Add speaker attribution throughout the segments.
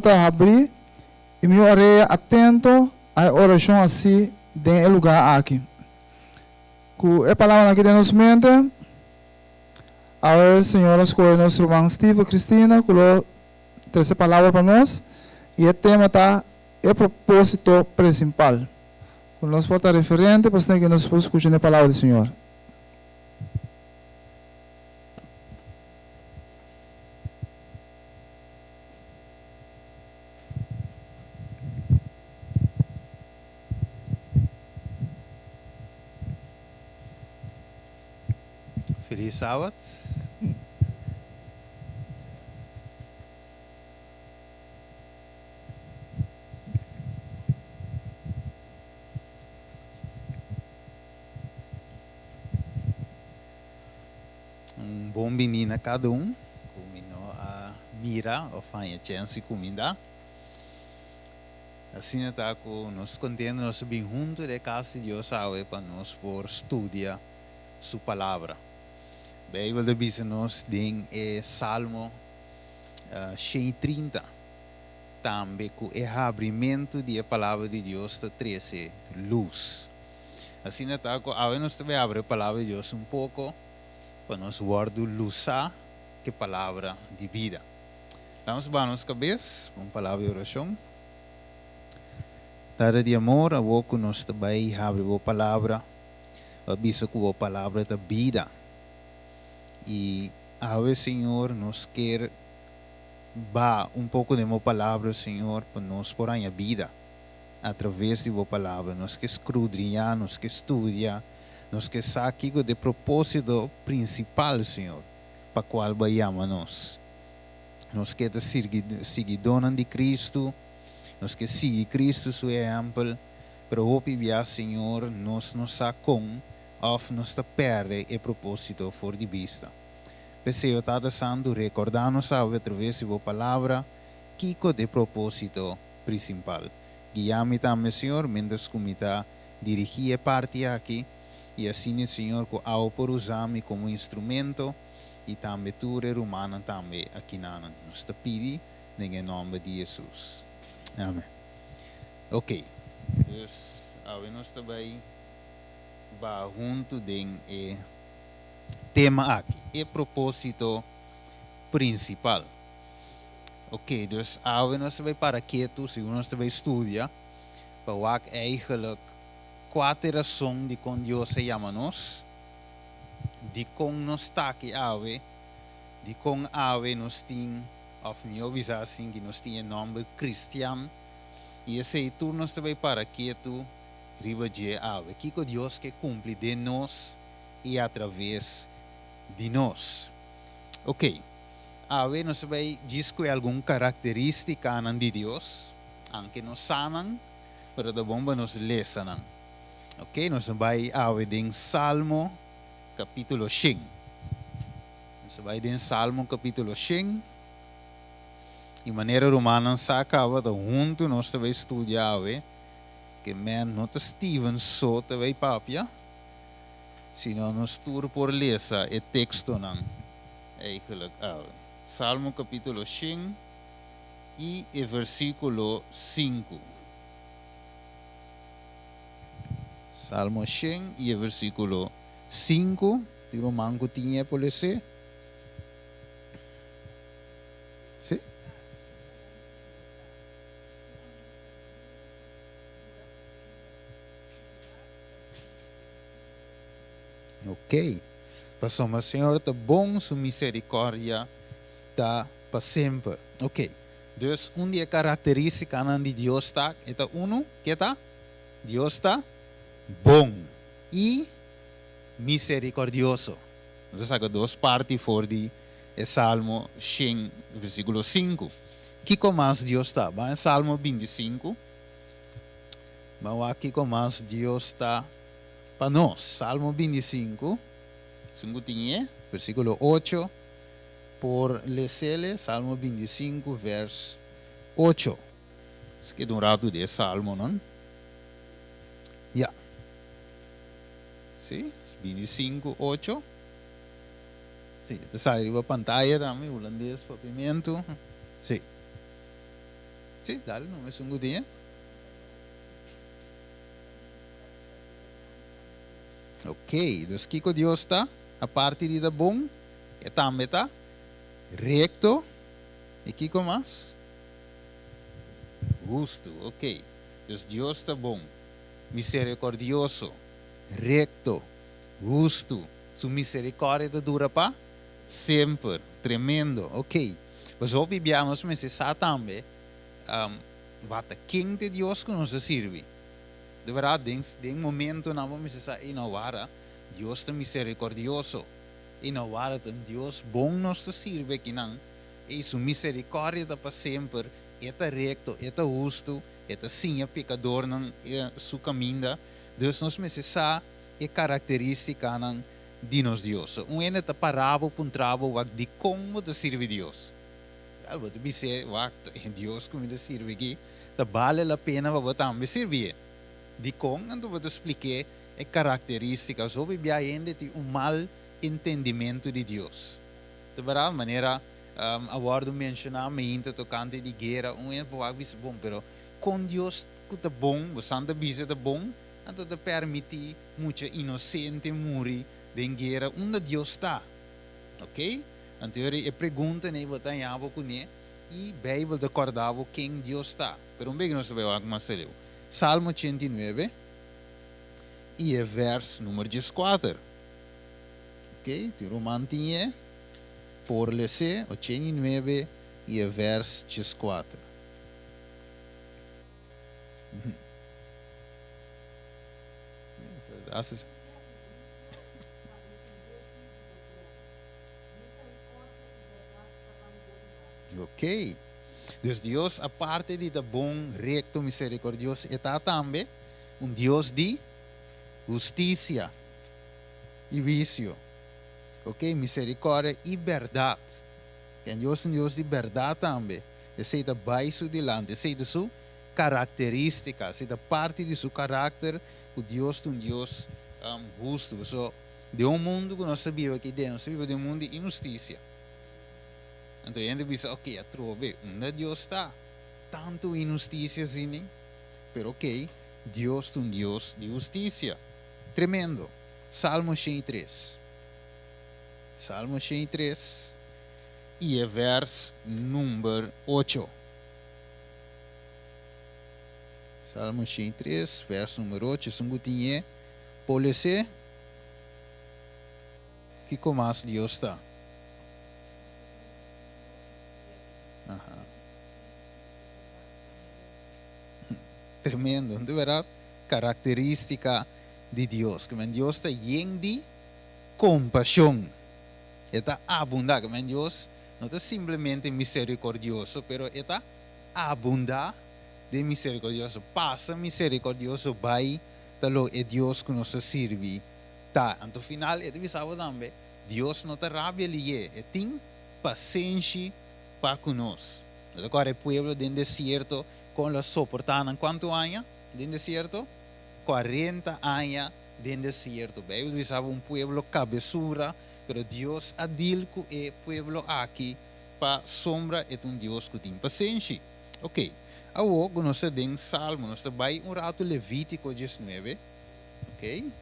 Speaker 1: Para abrir e me orei atento à oração assim em lugar aqui. Com a palavra aqui de nos mente, a senhora escolhe nosso irmão Steve Cristina, com a terceira palavra para nós, e o tema está o propósito principal. Com nós porta referente, para que nós possamos escutar a palavra do Senhor.
Speaker 2: Feliz sábado. Bom menino a cada um. Como a mira, ou fanha chance comida. Assim está com nós contendo nós bem junto de casa de Deus sabe para nós por estudar sua palavra. Bem, eu vou dizer nós em Salmo 130 também com o abrimento da palavra de Deus da 13 luz. Assim está com a nós também abre a palavra de Deus pouco para nós guardar luzar que palavra de vida. Vamos para nossa cabeça, uma palavra de oração. Dada de amor, a boca nós também abre a palavra, avisa com a palavra da vida. E a Senhor, nos quer dar pouco de uma palavra, Senhor, para nós por a vida, através de uma palavra, nós que escudriñar, nós que estudar, nós que saber de propósito principal, Senhor, para qual vayamos nós. Nós que seguidores de Cristo, nós que seguir Cristo, seu exemplo, para o Senhor, nós com ou nós perde o propósito fora de vista. Pessoal, está santo, recordar-nos através da palavra, que de propósito principal. Guiame também, Senhor, mentre como está dirigir a parte aqui, e assim, Senhor, que ao por usar-me como instrumento, e também tu, humana, também aqui na nos te pedi, em nome de Jesus. Amém. Ok. Então, nós também vamos junto de tema aqui, e propósito principal. Ok, dus nós também para quieto, se nós também estuda, para o eigenlijk quatro razões de como Deus se chama nós, de como nós está aqui de como nós temos, of meu visar assim, que nós temos nome cristiano, e esse turno nós também para quieto, riba de que Deus que cumpre de nós e através de nós. Ok, nós vai dizer alguma característica de Deus, aunque nos sanan, pero da bomba nos lesanan. Ok, nós vai em Salmo capítulo 5. Nós vai em Salmo capítulo 5. De maneira romana acaba da junto nós vai estudar que men nota Steven so vai papia. Sino nos tur por lesa e texto nan eigenlijk Salmo capítulo 5 e versículo 5. Salmo 5 e versículo 5. Tiro manco tinha por esse. Sim? Ok. Passamos, Senhor, está bom, sua misericórdia está para sempre. Ok. Dus, dia característica de Deus está, que está? Deus está bom e misericordioso. Nós saca duas partes for de Salmo 5, versículo 5. Que mais Deus está? Vai em Salmo 25. Mas aqui mais Deus está para nós. Salmo 25. Versículo 8. Por lecele, Salmo 25, vers 8. Isso aqui é um rato de Salmo, não? Ya. Sí, 25, 8. Sí, te sale a pantalla também, holandês, papimento. Sí. Sí, dale, no me un día. Ok, dus kiko Dios está, a parte de bom, e também está recto, e kiko mais? Justo, ok. Dus Dios está bom, misericordioso, recto, justo. Su misericórdia dura para sempre, tremendo, ok. Mas obviamos, mas se também, wat quem de Deus que nos serve. De verdade, tem momento na vamos dizer, e não vara, Deus é misericordioso. E não vara, Deus bom nos serve que não. E sua misericórdia para sempre, é recto, é justo, é sim pecador não é seu caminho. Deus nos necessita é característica não de nos Deus. É parável para trabalho de como de serve Deus. Algo de dizer, Deus como de serve aqui, vale a pena para também servir. De como eu vou te explicar as características ou bem ainda de mal entendimento de Deus. De verdade maneira agora mencionar me inte tocante de guerra é bom, pero com Deus que é bom, você anda bisa é bom, então te permite muita inocente morrer de guerra onde Deus está, ok? Então eu pergunto né você aí com ele e Bíblia acordava quem Deus está, pero bem que nós vemos algo mais sério. Salmo 89 e é verso número 14. Ok? De Romantinha, por ler 89 e é verso 14. Ok. Dus Deus, a parte de bom, recto, misericordioso, está também Deus de justiça e vício. Ok? Misericórdia e verdade. Que Deus é Deus de verdade também. Esse é baixo delante. Esse é sua característica. Esse é parte de seu caráter. Que Deus é Deus justo. So, de mundo que nós vivemos aqui dentro, nós vivemos de mundo de injustiça. Então, a gente diz, ok, a trove, onde Deus está? Tanto injustiça assim, pero ok, Deus é Deus de justiça. Tremendo. Salmo 103. Salmo 103 e é verso número 8. Salmo 103, verso número 8. Sungutinha, police, que como Deus está. Tremendo, de verdade, característica de Deus, que Deus está lleno de compaixão, está abundante, que Deus não é simplesmente misericordioso, pero está abundante de misericordioso, passa misericordioso, vai, talo é Deus que nos serve, tá, então final, é de saber também, Deus não está rabia ali, tem paciência para conosco. Agora, o povo do deserto, com la soportaram quanto anos no deserto? 40 anos no deserto. Bem, eles estavam povo cabeçura, mas Deus adilco é povo aqui para sombra é Deus que tem paciência. Ok, agora nós temos Salmo, nós temos rato Levítico 19, ok?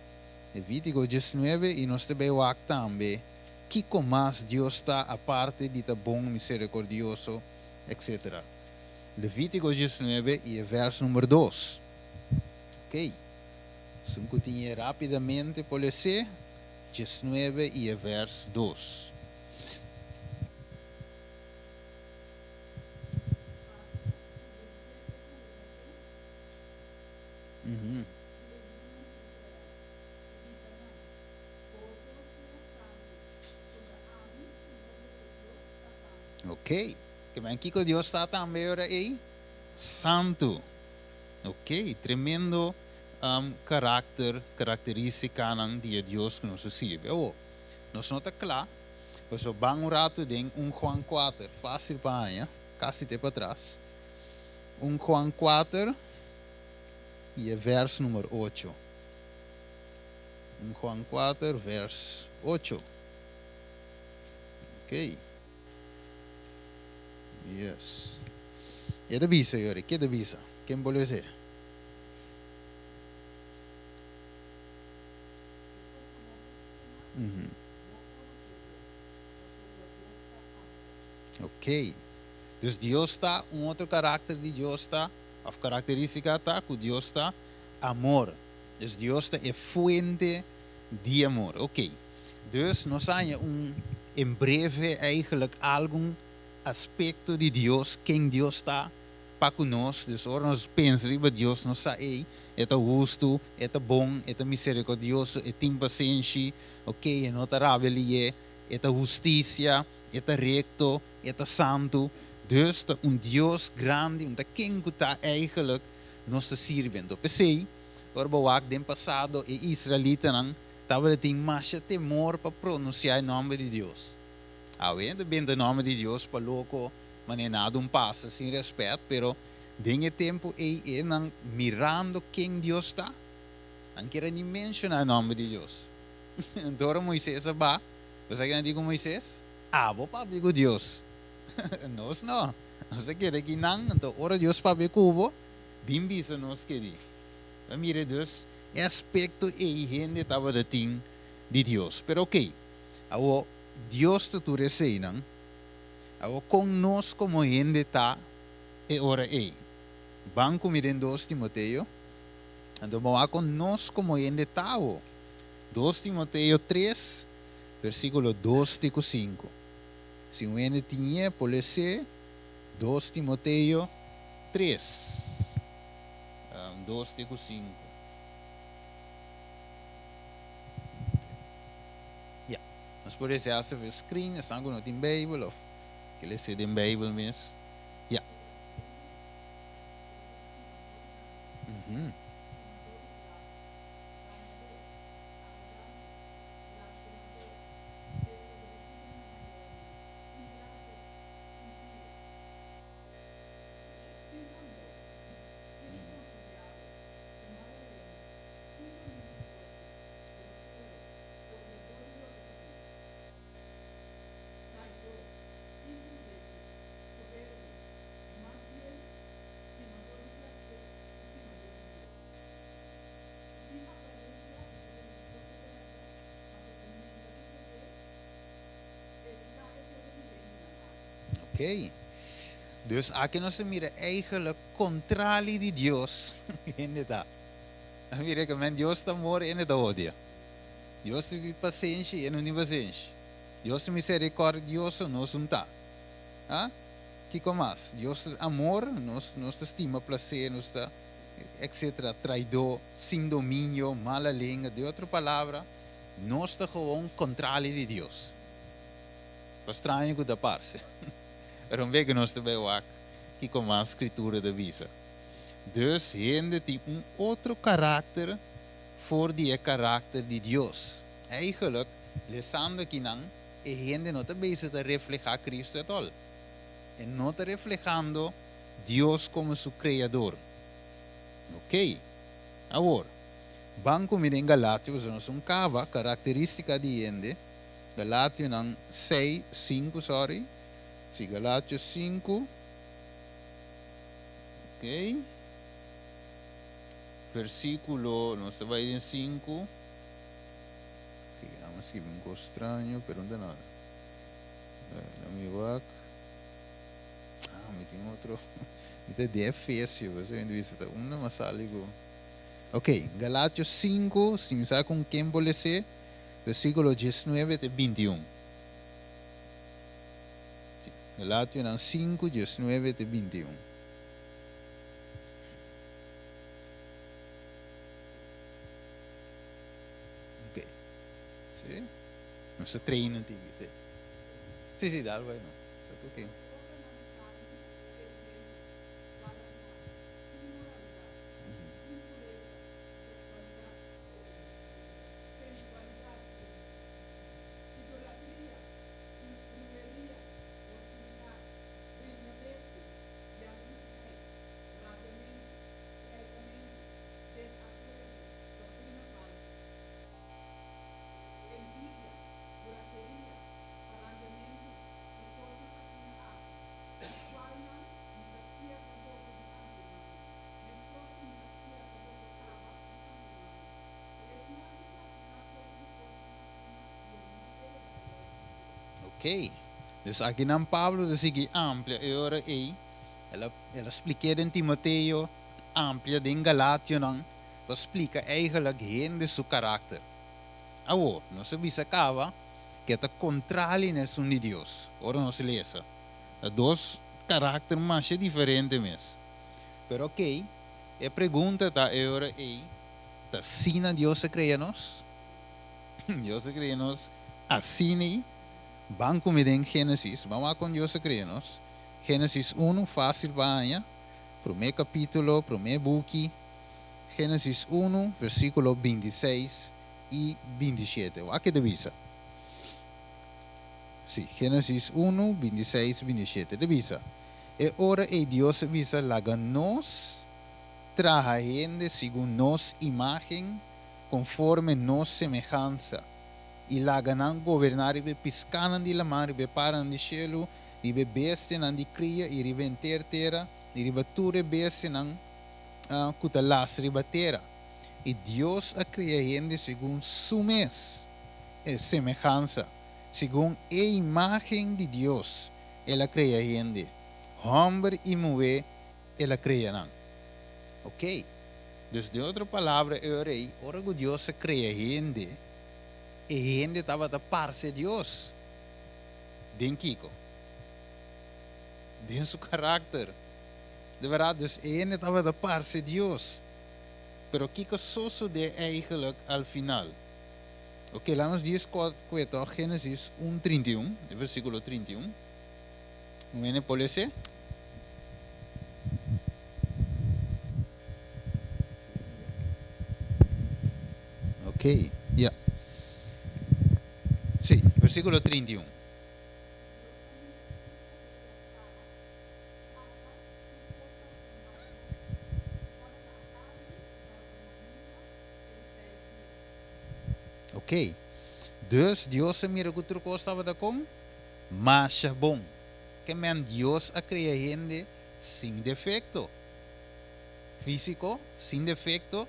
Speaker 2: Levítico 19 e nós temos também que mais Deus está a parte de bom, misericordioso, etc. Levítico 19 e verso número 2. Ok. Suncutinha rapidamente por ler 19 e verso 2. Ok. Que bem que Deus está também aí santo. Ok, tremendo característica de Deus que nos serve. Oh, nós não está claro, mas o bom rato tem Juan 4, fácil para aí, quase até para trás. Juan 4 e verso número 8. Juan 4, verso 8. Ok. Yes. E da bisa, Yori, che da bisa? Che vuole dire? Ok. Dus Deus está, outro caráter de Deus está, a característica está que Deus está amor. Dus Deus está é fuente de amor. Ok. Dus nós temos em breve eigenlijk algum aspecto de Deus, quem Deus está para conosco. Dus ora nós pensamos que Deus nos sabe, é justo, é bom, é misericordioso, é tem paciência, ok, é nota rabelia, é justiça, é recto, é santo. Dus Deus grande, quem está eigenlijk nos servindo. Pensei, ora den passado e Israelita estava tendo mais temor para pronunciar o nome de Deus. Ainda bem o nome de Deus para louco, mas é nada passa sem respeito, pero dengue tempo e não mirando quem Deus está, não quer nem mencionar o nome de Deus. Então Moisés vai, você quer dizer Moisés? Vou para digo Deus. Nós não. Nós queremos que não, então ora Deus para ver cubo, bem bisa nós queremos. Mire Deus, é aspecto e gente estava de tim de Deus. Pero ok, ao Deus te tu receinan, ao conosco como gente está, e ora é. Banco miren 2 Timoteo, então vamos conosco como gente está, 2 Timoteo 3, versículo 2 e 5. Se o gente tinha, pode ser 2 Timoteo 3, 2 e 5. Nós podemos ser essa vez screen, é algo não tem Bible, ou que ele seja em Bible mesmo. Ok. Dus aqui nós mira eigenlijk contrário de Deus. Inderdaad. Mira que Deus está amor e não odia. Deus tem paciência e não tem paciência. Deus é misericordioso, nós não está. Que mais? Deus é amor, nós estima prazer, nós está, etc. Traidor, sem domínio, mala língua. De outra palavra, nós está gewoon contrário de Deus. Estranho que da parte. Daarom wegen nós também que com a escritura da visa. Dus gente tem outro caráter voor die caráter de Deus. Eigenlijk, lesando que não, é gente não está bezig te reflejar Cristo at all. E não está reflejando Deus como seu Criador. Ok? Agora, banco me em Galátios, nós cava característica de gente. Galátios 6, 5, sorry. Sim, Galátios 5. Ok. Versículo, não se vai em 5. Ok, vamos escrever um pouco estranho, pero não dá nada. Dá-me o me tem outro. Isso é Efésios, você vem visitar uma, mas algo. Ok, Galátios 5, se me sabe com quem pode ser, versículo 19 e 21. Galátios 5, 19 e 21. Ok. Sim? Não se treina, tem que ser. Sim, dá, vai não. Está ok. Ok. Dus aqui não Pablo de seguir amplia agora ela explica em Timoteo amplia em Galatio não explica eigenlijk heen de seu caráter. Agora, nós sabemos que é contrário nesse de Deus. Ora nós lesa. Dois caráter mais diferentes mesmo. Pero ok, a pergunta está agora tá sina Deus se cria nós? Deus se cria nós assim. Vamos comer em Gênesis. Vamos com Deus se cria nós. Gênesis 1, fácil banha. Primeiro capítulo, primeiro book. Gênesis 1, versículo 26 e 27. Aqui de visa. Sim, Gênesis 1, 26 e 27. De visa. E ora Deus visa laga nós trabajando segundo nossa imagem, conforme nossa semelhança. E laga não governar e piscanan de la mar, e paran de cielo, e beste nan de cria, e riventer terra, e ribature beste nan cutalas ribatera. E Deus a cria gente segundo su mes, e semelhança, segundo a imagem de Deus, ela cria gente. Homem e mulher, ela cria não. Ok? Dus de outra palavra, ora que Deus cria gente, e gente estava da parte de Deus. Den Kiko. Den seu caráter. De verdade, dus gente estava da parte de Deus. Pero Kiko só de eigenlijk al final. Ok, vamos dizer que Gênesis 1:31, versículo 31. Vem pode ser? Ok, ya. Sí, versículo 31. Ok. Dus Deus se mira que truco estava da com, mas é bom. Que men Deus a cria gente sem defeito. Físico, sem defeito,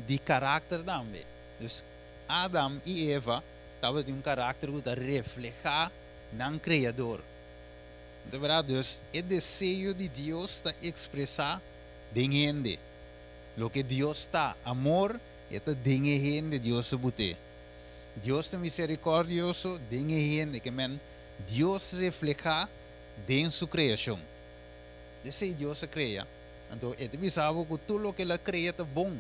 Speaker 2: de caráter também. Dus Adam e Eva estavam de caráter que refleja no Criador. De verdade, dus o desejo de Deus está expressar em gente. Lo que Deus está, amor, é em gente Deus se bote. Deus é misericordioso, em gente que men Deus refleja em sua criação. Desse Deus se cria. Então, é visível que tudo o que ele cria é bom.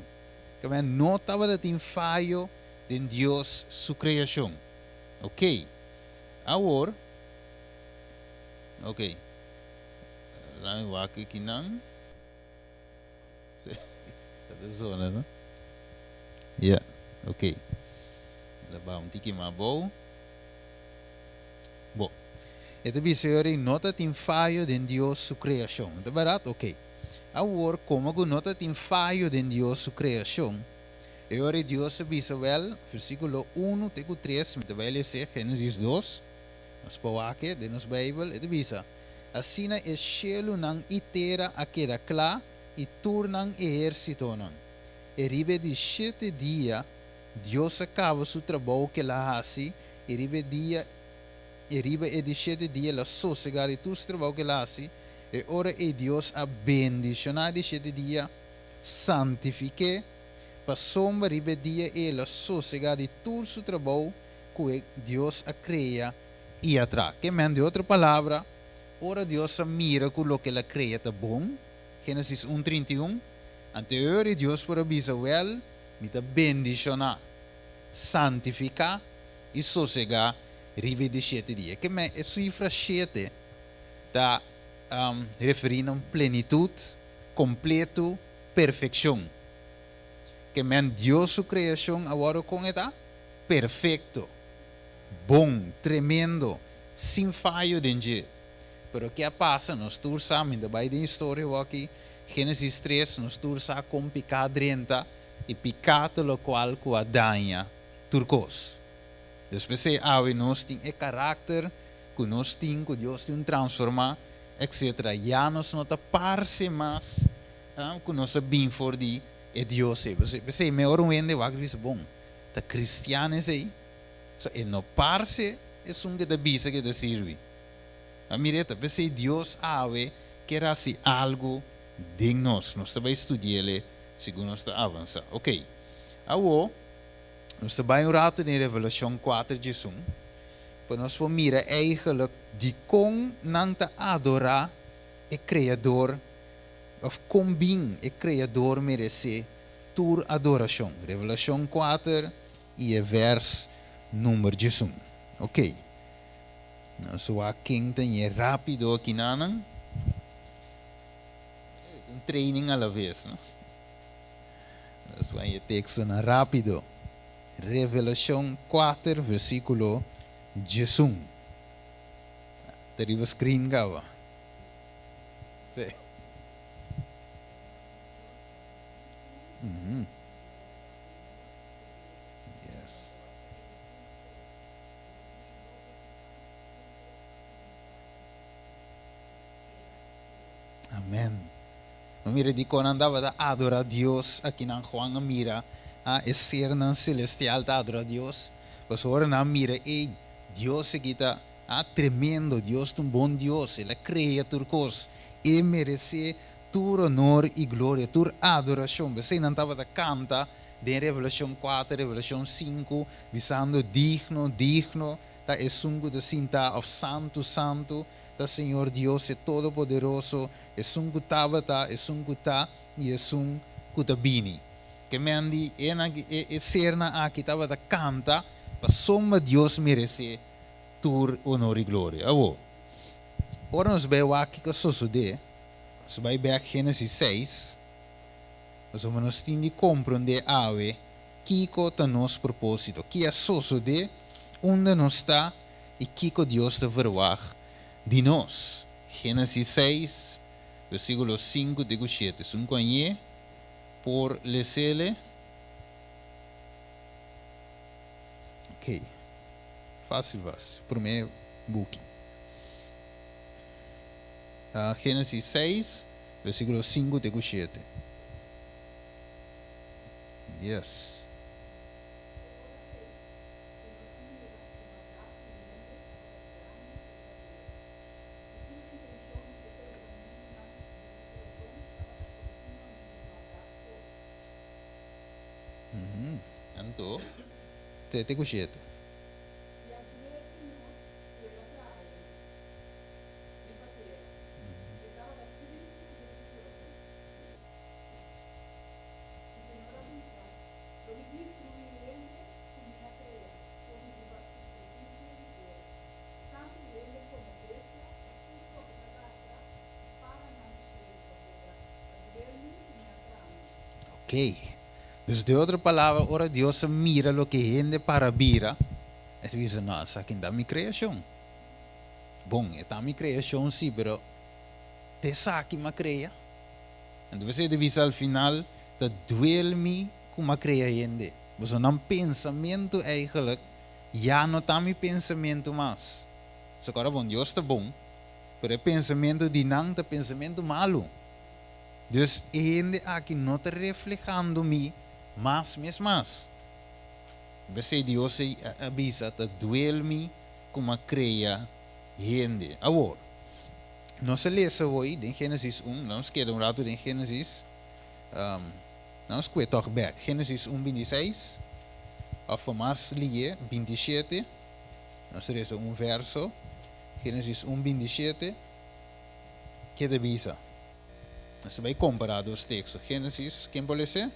Speaker 2: Que men não estava de falho de Deus, sua criação. Ok? Agora, ok. Lá eu aqui não. Está zona, não? Yeah, ok. Lá um tique mais bom. Bom. Ito bisogna nota tin fallo de Deus sua criação. De verdade? Ok. Agora, como que nota tin fallo de Deus sua criação? E ora Deus avisa well, versículo 1 até 3, me vai ler Gênesis 2. Nós pauake de nos Bíblia, e avisa. Assim é cielo nang itera aquela clá e tornam exército nang. E ribe de 7 dias, Deus acaba seu trabalho que ela hace, e ribe de 7 dias, ela sossegar e tudo o trabalho que ela hace, e ora é Deus a bendicionar de 7 dias, santifique, para sombra ribe dia ela sossegar de tudo o trabalho que Deus a cria e atrás. Que men de outra palavra, ora Deus a mira com o que ela cria é bom, Gênesis 1:31, anterior Deus para avisar well, me ta bendicionar, santificar e sossegar ribe de 7 dias. Que men a cifra 7 está referindo a plenitude, completo, perfeição. Que men Deus sua criação agora com ela perfeito, bom, tremendo, sem falho de Pero que passa, nós turçamos, ainda vai de história aqui, Gênesis 3, nós turçamos com pecado renta e pecado lo qual com a danha turcos. Depois nós temos o caráter que nós temos, que Deus tem transformar, etc. Já nós não está parse mais, que nós bem for de Deus. Você melhor um ende vai dizer bom, tá cristiano aí, so não parse es un que te visa que te sirve. A mireta, pensei Dios ave que era así algo de nós vai estudar segundo nós avança. Ok. Agora, nós vai um rato em Revelação 4 de Jesus. Para nós vamos mirar eigenlijk de como não te adorar o Criador, of como bem o Criador merece tua adoração. Revelação 4 e verso número 1. Ok. Nós vamos aqui rápido aqui nanang. Um training à la vez, não? Nós vamos texto na rápido. Revelação 4, versículo 1. Teriba screen gawa. Sí. Yes. Amen. Mira di kon andava da adorar Deus aqui na Juan mira a ser nan celestial da adorar Deus. Pues ahora na mira Deus aqui tá tremendo, Deus um bom Deus, ele cria turcos e merece tu honor e glória, tu adoração. Você não estava da canta de Revelação 4, Revelação 5, visando digno, tá é sungo da cinta of santo, santo, da Senhor Deus é todo poderoso, é sungo tabata, é sungo tá e é sungo kutabini. Que me andi é ser na aqui estava da canta, para soma Deus merece tu honor e glória. Ora nós vemos aqui que sucede. Nós vamos ver Gênesis 6. Nós vamos ter de compreender que é nosso propósito. Que é sucede onde nós está e que Deus está verwag de nós. Gênesis 6, versículo 5 de 7. Sun conhe por lesele. Ok. Fácil, fácil. Primeiro book. Gênesis 6, versículo 5 de 7. Yes. Anto, te 7. Ok. Dus de outra palavra, ora Deus mira lo que gente para vira. E diz, não, essa aqui é minha criação. Bom, é a minha criação, sim, pero te sabe que cria. Então você diz ao final, te duele-me como cria gente. Você não pensamento eigenlijk, já não está meu pensamento mais. So, agora, bom, Deus está bom, pero é pensamento de não é pensamento malo. Dus gente aqui não está reflejando-me mais. Você Deus avisa, te duele-me como cria gente. Agora, nós lemos hoje em Gênesis 1, nós queremos rato em Gênesis, nós queremos toch back. Gênesis 1, 26, of mais lie, 27, nós lemos verso, Gênesis 1, 27, que avisa. Nós vamos comparar os textos. Gênesis, quem pode ser?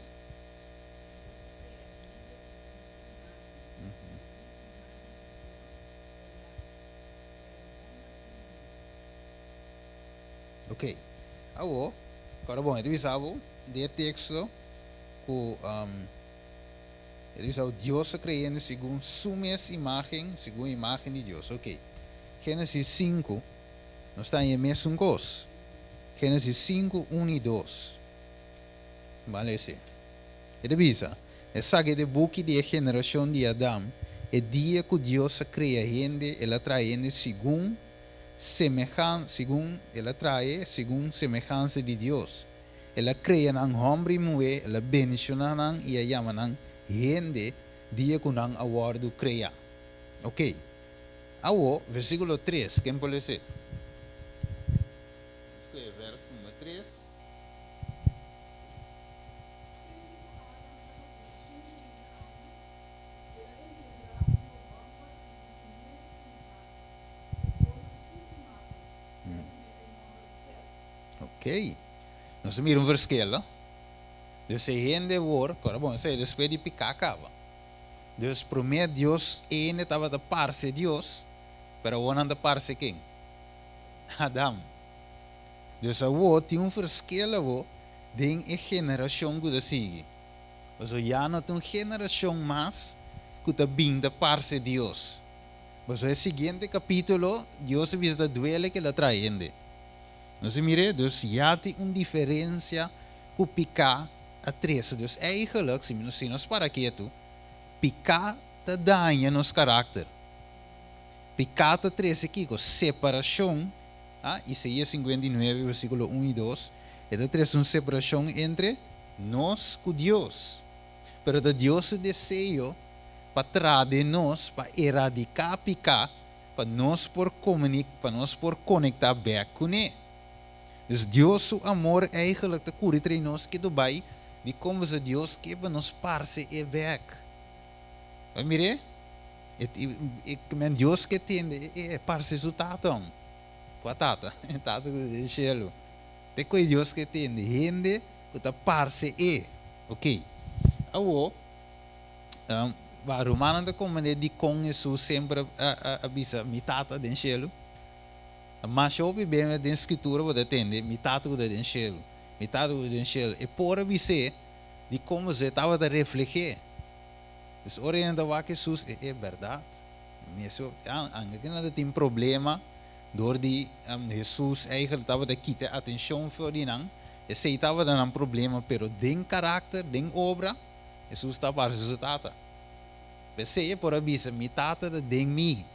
Speaker 2: Ok. Agora bom, ele avisava de texto que ele avisava Deus criando segundo sua imagem, segundo a imagem de Deus. Ok. Gênesis 5, nós estamos em mesmo coisa. Gênesis 5, 1 e 2. Vale esse. Ele avisa, é sabe de book de geração de Adão, é dia que Deus cria gente, ela traz gente segundo semelhança de Deus. Ela cria um homem e mulher, ela bendicionan e a chama gente dia que não aguardo cria. Ok. Awo, versículo 3, quem pode ser? Verso número 3. Ok. Nós miramos um verschil. Dus se gente woord, para bom, se después de picar acaba. Dus promete Deus ene estava da parte de Deus, pero one da parte quem? Adam. Dus a wo tinha verschil wo den e geração que da sigue. Mas já não tem geração mais que da bem da parte de Deus. Mas o seguinte capítulo, Deus visa da duele que la traende. Nós mire, dus já tem uma diferença com picar a três. Dus eigenlijk, se nós para quieto, picar te danha nos caráter. Picar te três aqui com separação, Isaías 59, versículo 1 e 2, é de três uma separação entre nós com Deus. Pero de Deus o desejo para trazer nós, para erradicar picar, para nós por comunicar, para nós por conectar bem com Ele. Dus Deus o amor eigenlijk te cura entre nós que do bai de como se Deus que nos parce e weg. Vai mire? Men Deus que tem é parce su tatão. Patata, tata do cielo. Te coi Deus que tem gente que ta parce e. Ok. Awo va romano da como de com Jesus sempre avisa mi tata den cielo. Mas eu bem da escritura vou atender metade do cielo, metade do cielo e por avisar de como você estava a refletir. Então, orienta o que Jesus é verdade. Mas ainda não tem problema door de Jesus eigenlijk estava a quitar atenção para ele não, e se estava dando um problema, pero den caráter, den obra, Jesus estava a resultado. Pensei por avisar metade da den mi.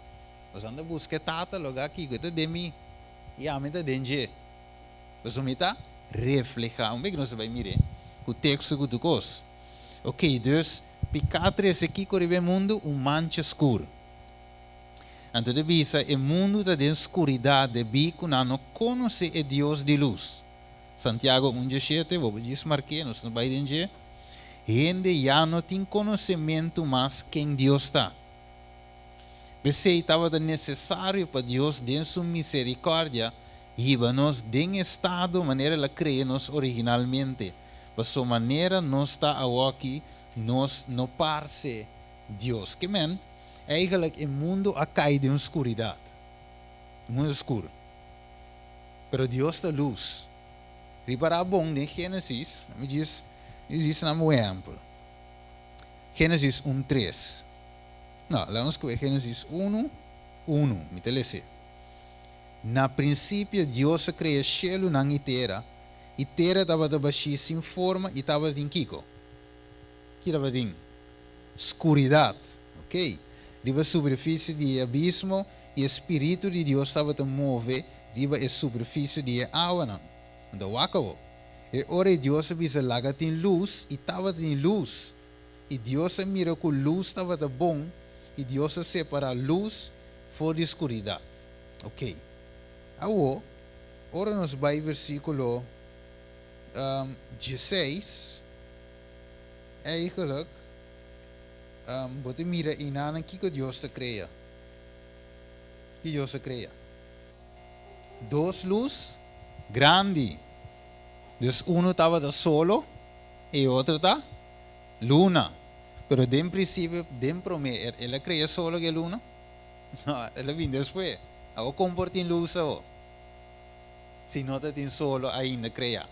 Speaker 2: Nós andamos buscar tata logo aqui, que de mim, e a mente de nós vamos refletir. Como é que nós vamos mirar o texto que tu gosta? Ok, dus, picatre esse aqui que o mundo mancha escuro. Então, o mundo da escuridão de bico não conhece o Deus de luz. Santiago 1:7, vou desmarcar, nós não vamos entender. Gente já não tem conhecimento mais quem Deus está. Pensei estava necessário para Deus, de sua misericórdia, ir-nos de estado maneira ela criou-nos originalmente. Para sua maneira, nós está aqui, nós não parece Deus. Que men, eigenlijk o mundo a cai de escuridão. Mundo escuro. Pero Deus está luz. Reparar bom em Gênesis, me diz um exemplo. Gênesis 1:3. Não, vamos ver Gênesis 1:1. Me telese. Na princípio, Deus criou o céu e terra. E terra estava debaixo sem forma e estava em Kiko. Que estava em escuridão. Ok? Riba a superfície do abismo e o Espírito de Deus estava a mover riba a superfície da água. Então, acabou. E ora Deus avisa lá tem luz e estava em luz. E Deus mira que a luz estava bom. E Deus separa a luz fora da escuridão. Ok. Agora nós vamos ao versículo 16. Eigenlijk, você mira e nada que Deus te cria. Que Deus te cria. Duas luzes grandes. Dus uno estava solo e outro está luna. Pero de princípio, de promete, ela cria solo que luna? Não, ela vem depois. Agora comporta em luz. Se não tem solo, ainda cria.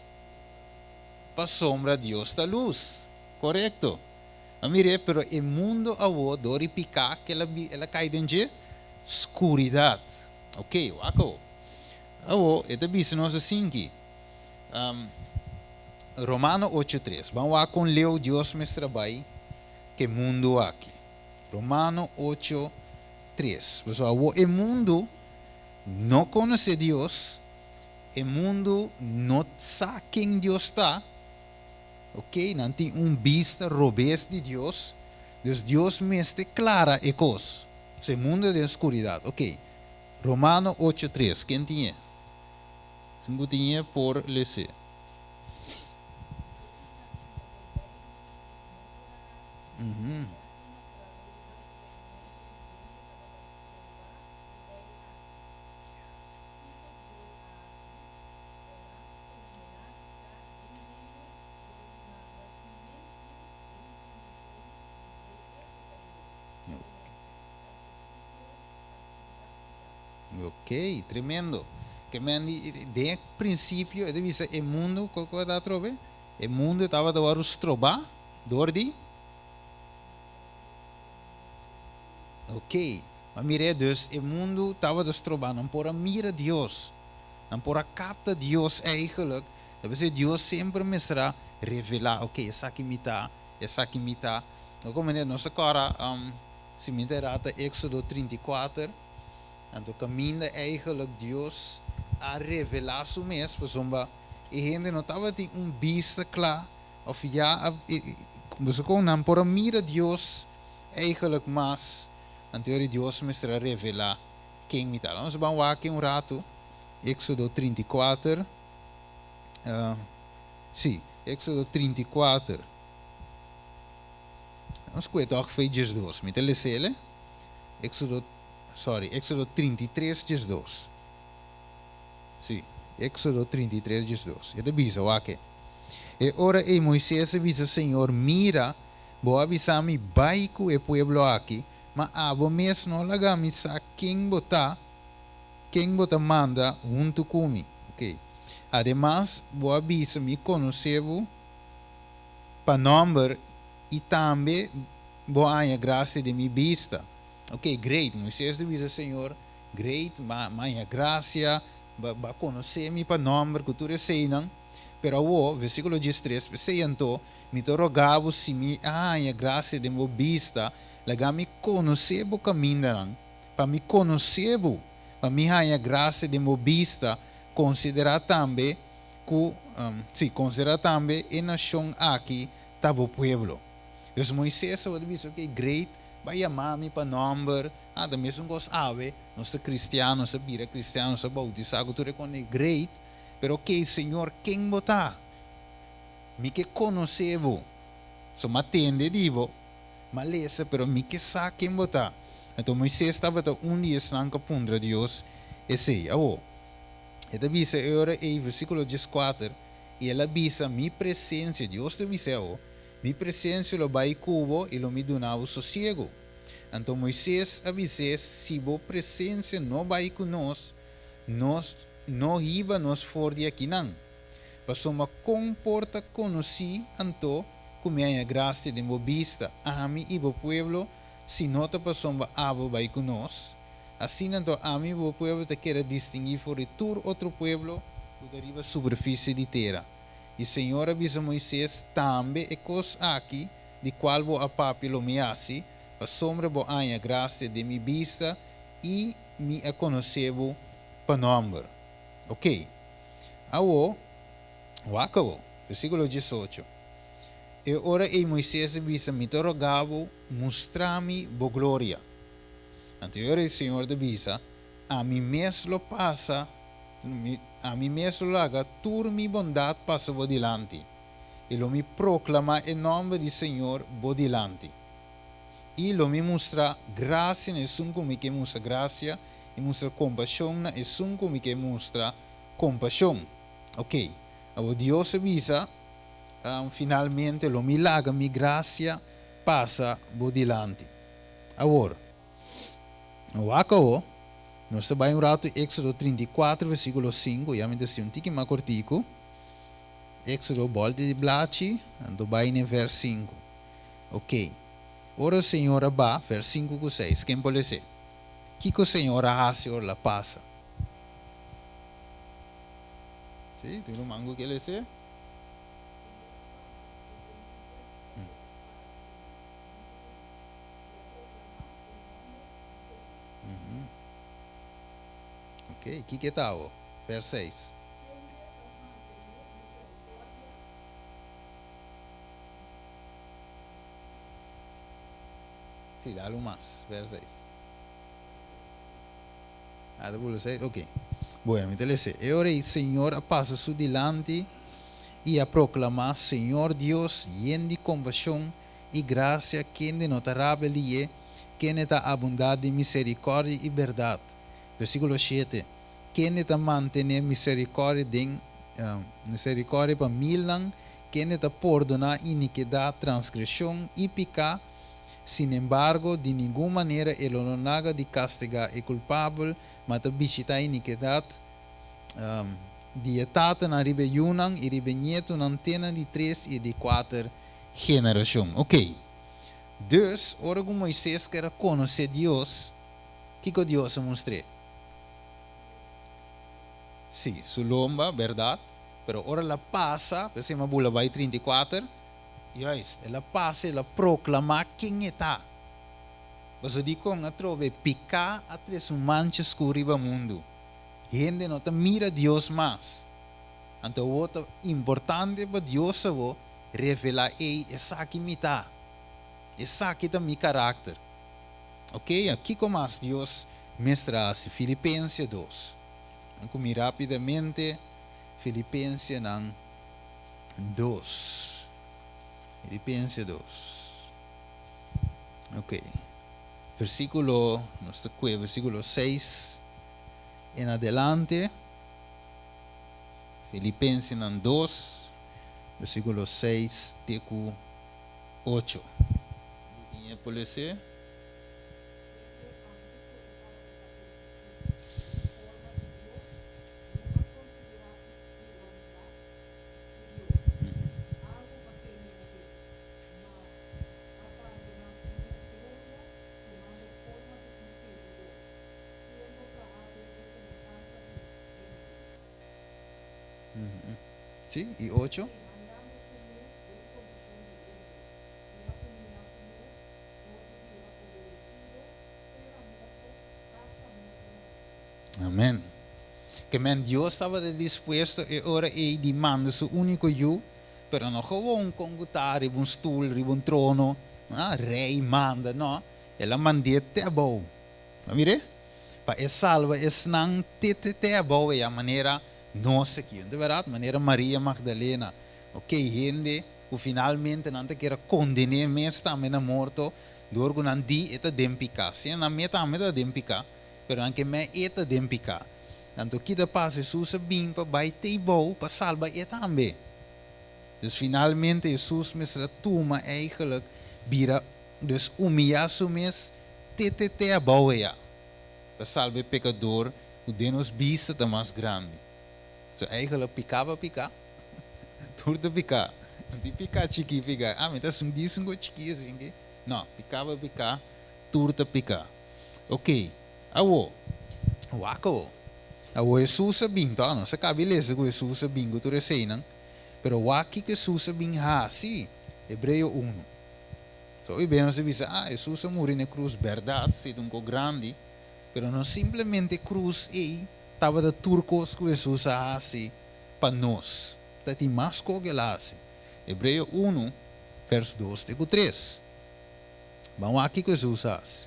Speaker 2: Para sombra, Deus está luz. Correto? Mire, pero o mundo agora, dori picar, que ela cai dentro de escuridão. Ok, acabou. Agora, é de nós assim que. Romano 8:3. Vamos lá com Leo, Deus me trabalha. Que mundo aqui. Romano 8:3. Pessoal, o mundo não conhece Deus. O mundo não sabe quem Deus está. Ok? Não tem vista robusta de Deus. Deus me está clara e coisa. Ese mundo de oscuridad. Ok. Romano 8:3. ¿Quién tiene? Si tiene por leer. Uhum. Ok, tremendo. Que me de princípio, ele disse, o mundo, como está trove? O mundo estava a dar os trobar, dordi. Ok, mas mire, dus, o mundo estava a trobar, não por mira Deus, não por capta Deus eigenlijk. Dat wil Deus sempre me será revelar, ok, essa aqui me está, essa aqui me está. Então, como é, nossa cara, se me interata, Éxodo 34, então caminha eigenlijk Deus a revelar su mes, por exemplo, e gente não estava tendo vista claro, of ja, você com não por mira Deus eigenlijk mas, anterior Deus me será revelar quem me está. Vamos vamos aqui rato, Éxodo 34, sim, Éxodo 34. Vamos cuidar que foi 2. Me telesele, Éxodo 33, 2. Sim, Éxodo 33, 2. É de bisa, ok. E ora e Moisés avisa, Senhor, mira, vou avisar mi baico e pueblo aqui, mas abo mesmo não laga mi sa quem bota manda junto comigo, ok. Además, vou avisar mi conhecebo para nome e também vou a graça de mi vista. Ok, great. Moisés avisa, Senhor, great, mas graça, va conhecer-me para nome que tu receiam. Pero o versículo 13, então, me to rogavo se me a graça de mo vista, lega me conhecer o caminho, para me conhecer, para me a graça de mo vista, considerar também que, considerar também a nação aqui, tabo pueblo. Então Moisés disse, ok, great, vai chamar-me para nome, da mesma coisa ave, nós somos cristianos, nós somos bira cristianos, nós somos bautizados, tu reconhece great, pero ok, Senhor, quem botar? Me que conhecebo, só me atende, digo, mas lesa, pero me que sabe quem botar. Então Moisés estava dia eslanca pundra Deus, e sei, ele diz, agora em versículo 14, e ele diz, minha presença, Deus te diz, minha presença lo vai cubo e lo me donava sossego. Então Moisés avisa, se a presença não vai conosco, nós não iba nos fora de aqui não. Mas uma comporta conheci, então, como é a graça de mo vista, a mim e o pueblo, se nota passou abo vai conosco. Assim, então, a mim e o pueblo te quer distinguir fora de outro pueblo, que deriva superfície de terra. E o Senhor avisa Moisés, também é coisa aqui, de qual vou a papi lo me hace, para sombra vou a graça de mi vista, e me a conhecebo para nome. Ok. Acabou. Versículo 18. E ora e Moisés disse, me rogavo, mostrar-me a glória. Anterior o Senhor disse, a mim mesmo passa, a mim mesmo laga, turmi bondade passa por delante. E lo me proclama em nome do Senhor por delante. E lo me mostra graça, e sun como que mostra graça, e mostra compaixão, e sun como que mostra compaixão. Ok. O Deus avisa, finalmente, lo milagre, mi graça passa por delante. Agora, acabou. Nós estamos em rato Éxodo 34, versículo 5, já me disse um tique mais cortico. Éxodo, volte de blachi, ando vai em verso 5. Ok. Ora o Senhor va, verso 5 e 6. Quem pode ser? Que o Senhor hace ou la passa? Sí, ¿tú no mango que le sé? Ok, que tal? Verso 6. Sí, dale más, verso 6. Ah, vuole sei? Ok. Bueno, mi te le sé. E ora il Signore passa su delante e a proclamar, Senhor Deus, lleno de compaixão e graça, quem de notável é, quem está abundante de misericórdia e verdade. Versículo 7. Quem está mantener misericórdia para milan, quem está perdonar iniquidade, transgressão e pecado. Sin embargo, de nenhuma maneira ele não naga de castigar o culpável, mas de visitar a iniquidade. Die tata na ribe Yunang, e ribe Nieto na antena de 3 e de 4 geração. Ok. Dus, ora que Moisés quer conhecer Deus, o que Deus mostrou? Sim, su lomba, verdade. Pero ora ela passa, pensei uma bula vai 34, juist, ela passa, ela proclama quem está. Você diz que a trove picar a três mancha escura no mundo. Gente não mira Deus mais. Então, o importante para Deus é revelar essa aqui me está. Essa aqui é meu caráter. Ok? Aqui como Deus mostra Filipenses 2. Vamos rapidamente Filipenses 2. Filipenses 2. Ok. Versículo 6 en adelante. Filipenses 2, versículo 6, tecu 8. ¿Quién puede ser? Sí, y 8. Amén. Que men Dios estava disposto e ora e demanda su único eu, pero não gewoon congutar um stoel, um trono, rei manda, não. Ela mandete a bom. Mire? Pa e salva e snang te a bom e a maneira nossa aqui, de verdade, maneira Maria Magdalena. Ok, gente, o finalmente não te quer condenar mais também na morto, dor que não di eta dempica. Se não me também eta dempica, pero anche me eta dempica. Tanto que da paz Jesus bem para bater bom para salvar eta também. Dus finalmente Jesus mesra toma eigenlijk bira dus humilhaço mes te a bom ja. Para salvar pecador, o denos vista tá mais grande. So eigenlijk picava, turda picar. Não picar chiqui picar. Ah, mas tá disso um chiqui assim que. Não, picava, turda picar. Ok. Awo. Wako. Awo Jesus sabing to, não? Sa beleza que Jesus sabing que tu receinan. Pero waki que Jesus sabing ha, si. Hebreo 1. So e bem você diz, Jesus morreu na cruz, verdade, se um grande. Pero não simplesmente cruz e estava de turcos que Jesus hace para nós. Tem mais coisa que ele hace. Hebreu 1, verso 2 e 3. Vamos aqui que Jesus hace.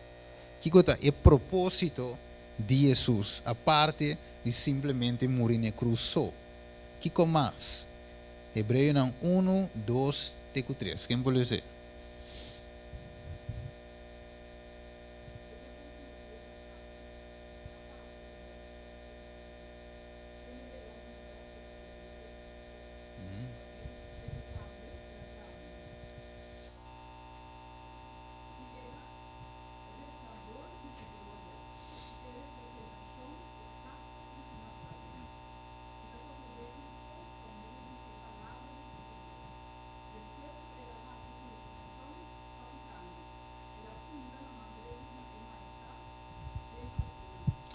Speaker 2: Que é o propósito de Jesus, a parte de simplesmente morrer na cruz só. Que mais? Hebreu 1, 2 e 3. Quem pode dizer?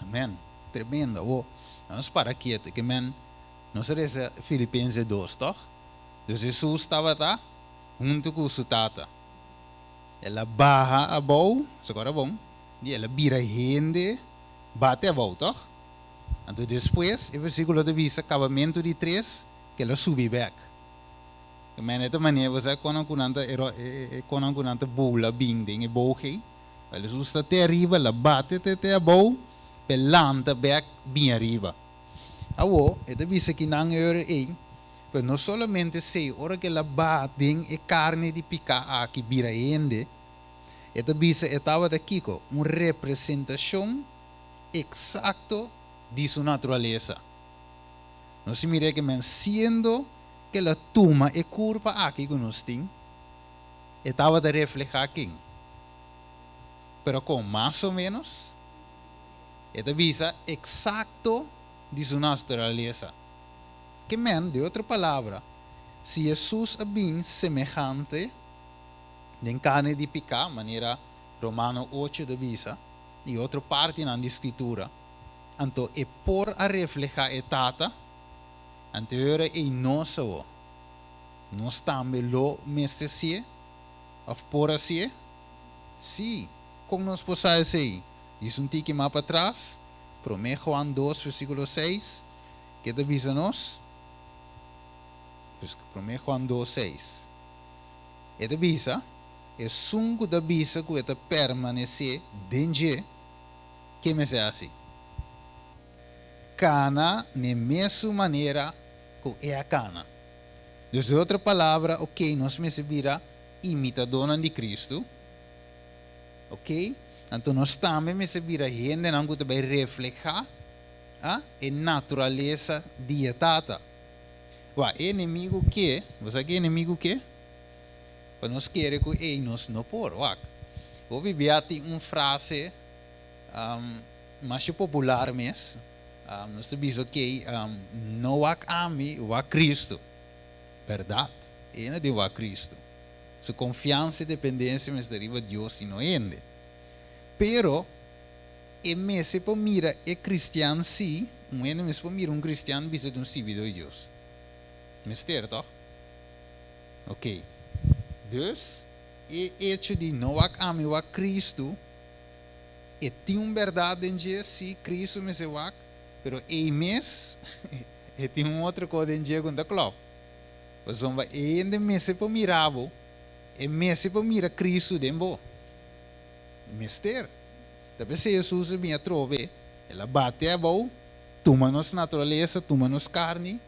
Speaker 2: Amém. Tremendo. Vamos parar quieto. Que men, não será Filipenses 2, toch? Então Jesus estava lá, junto com sua tata. Ela barra a boa, agora bom. E ela vira gente, bate a boa, toch? Então depois, o versículo de vista, acabamento de 3, que ela sube back. Que men, esta maneira, você quando bola bing, e boa, ela está até arriba, ela bate até a boa. pelanta back bem arriba. Awo, esta visa que não é aí, mas não somente sei, ora que ela batem e carne de picar aqui vira ende, esta visa estava daqui com uma representação exata de sua natureza. Não se mira que men sendo que a tuma e curva aqui que nós temos, estava a reflejar aqui. Pero com mais ou menos, esta visa exato de sua natureza. Que men, de outra palavra, se Jesus é bem semejante em carne de picar, maneira Romano 8 de visa, e outra parte na escritura, então é por a reflejar a tata, anterior é nossa, nós também lo mestre of por assim, sim, como nós podemos dizer, diz tique mais para trás, 1 João 2, versículo 6, que avisa nós, 1 João 2, 6, e avisa, é sungo da visa que está permanecer dentro, que me é assim. Cana, na mesma maneira que é a cana. De outra palavra, ok, nós me vira imitador de Cristo, ok? Então nós também me vira gente não que vai reflejar a natureza dietata. O inimigo que, você que inimigo que? Para nós querer que nós não por, vou viver uma frase mais popular mesmo. Nós dizemos que não há ame, há Cristo. Verdade, não de há Cristo. Sua confiança e dependência me deriva de Deus e não ende. Pero, e me se por mira é cristiano sim, não é me se por mira cristiano bisa de servidor de Deus. Me certo? Ok. Dus, e hecho de não há ame, há Cristo, e tem uma verdade em Deus, se Cristo me se há, pero e mês, e tem uma outra coisa em Deus quando club. Mas vamos ainda me se por mirabo, e me se por mira Cristo dembo. Mister. Tapi se Jesus vinha trove, ela bate a boa, toma nossa natureza, toma nossa carne,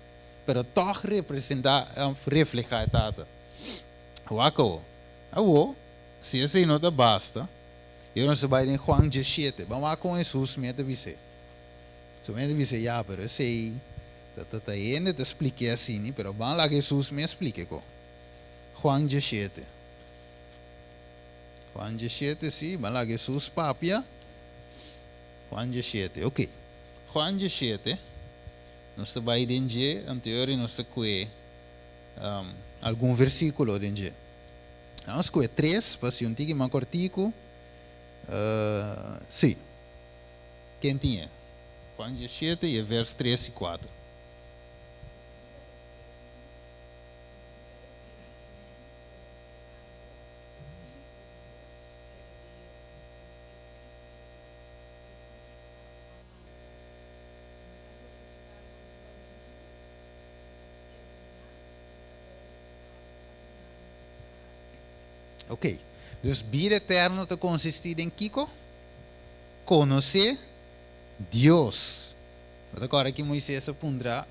Speaker 2: pero toch representa, refleja a tata. Wako, se assim não basta, eu não sei em João 17, vamos com Jesus me avise. So me avise já, pero sei, ainda te explique assim, pero vamos lá que Jesus me explique co. João 17. João 17, sim, vamos lá que Jesus papia. João 17, ok. João 17, nós vai dentro, anterior nós que algum versículo dentro. Nós que 3, para se um tique mais cortico, sim. Quem tinha? João 17 e verso 3 e 4. Ok. Dus vida eterna te consistir em Kiko? Conhecer Deus. Agora que Moisés apontará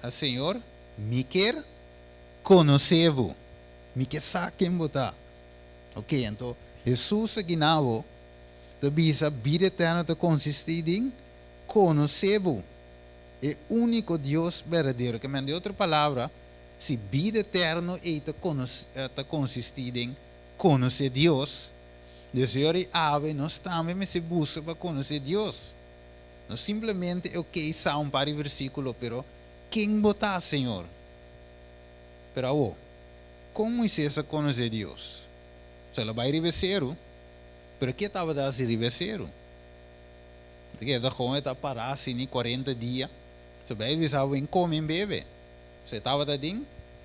Speaker 2: a Senhor, me quer conhecer-vos. Me quer saber quem botar. Ok, então, Jesus aqui não diz a vida eterna te consistir em conhecer-vos. É o único Deus verdadeiro. Que de outra palavra, se vida eterna te consistir em conhecer Deus, Deus ave nós também se busca para conhecer Deus. Não simplesmente ok, só um par de versículos, pero quem botar Senhor? Pero como Moisés conhecer Deus? Se ela vai reverser, pero que estava a se reverser? Porque da como está parado assim 40 dias, se vai revisar em comer e beber. Se estava da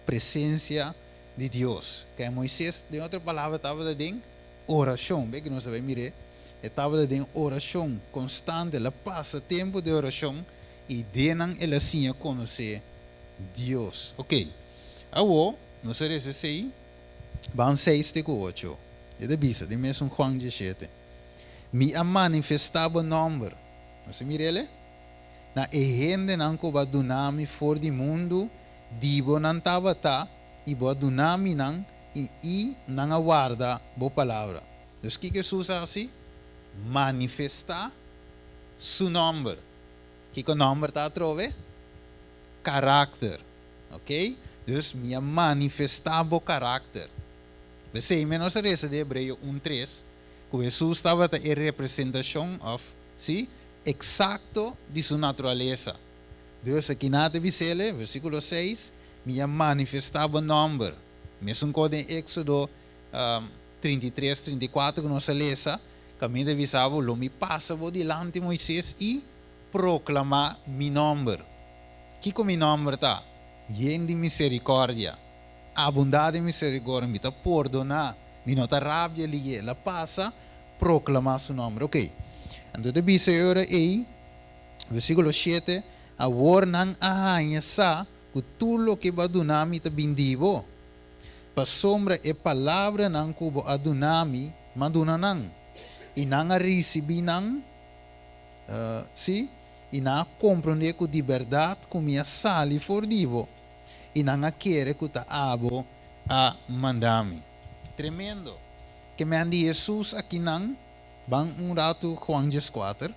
Speaker 2: presença de Deus. Que Moisés, de outra palavra, estava em oração. Bem que nós sabemos, mire, estava em oração constante. Ela passa tempo de oração e denan ela assim a conhecer Deus. Ok. Agora, nós vamos dizer, vamos 6 e 8. É da bisa, de mesmo João 17. Me a manifestava nome. Você mira ele? Na ehende não que dunami for di mundo, dibo não tava tá, e bo dunami não, e não aguarda boa palavra. Então, o que Jesus assim? Manifestar seu nome. Que o nome está a trove? Caráter. Ok? Dus minha manifestar o caráter. Você menos reza de Hebreu 1:3, que Jesus estava em representação of, sim, exacto de sua natureza. Dus aqui na visele, versículo 6, minha manifestar o nome. Mesmo quando em Éxodo 33, 34, que nós lemos, caminho de visavo, lo me passa diante de Moisés e proclamar meu nome. Que com meu nome está? Yen de misericórdia, abundante misericórdia, me está perdonar, me nota rabia ligue, la passa, proclamar seu nome. Ok, então de bisa ora aí, versículo 7, a warnang ahanya sa, que tudo que va dunami te bindivo, pa sombra e palavra nang kubo adunami, madunanang, e nang a recebi nang, sim, e não compreender que de verdade comia sali fordivo e não querer que ta abo a mandami. Tremendo. Que me andi Jesus aqui não, bang rato Juan 4,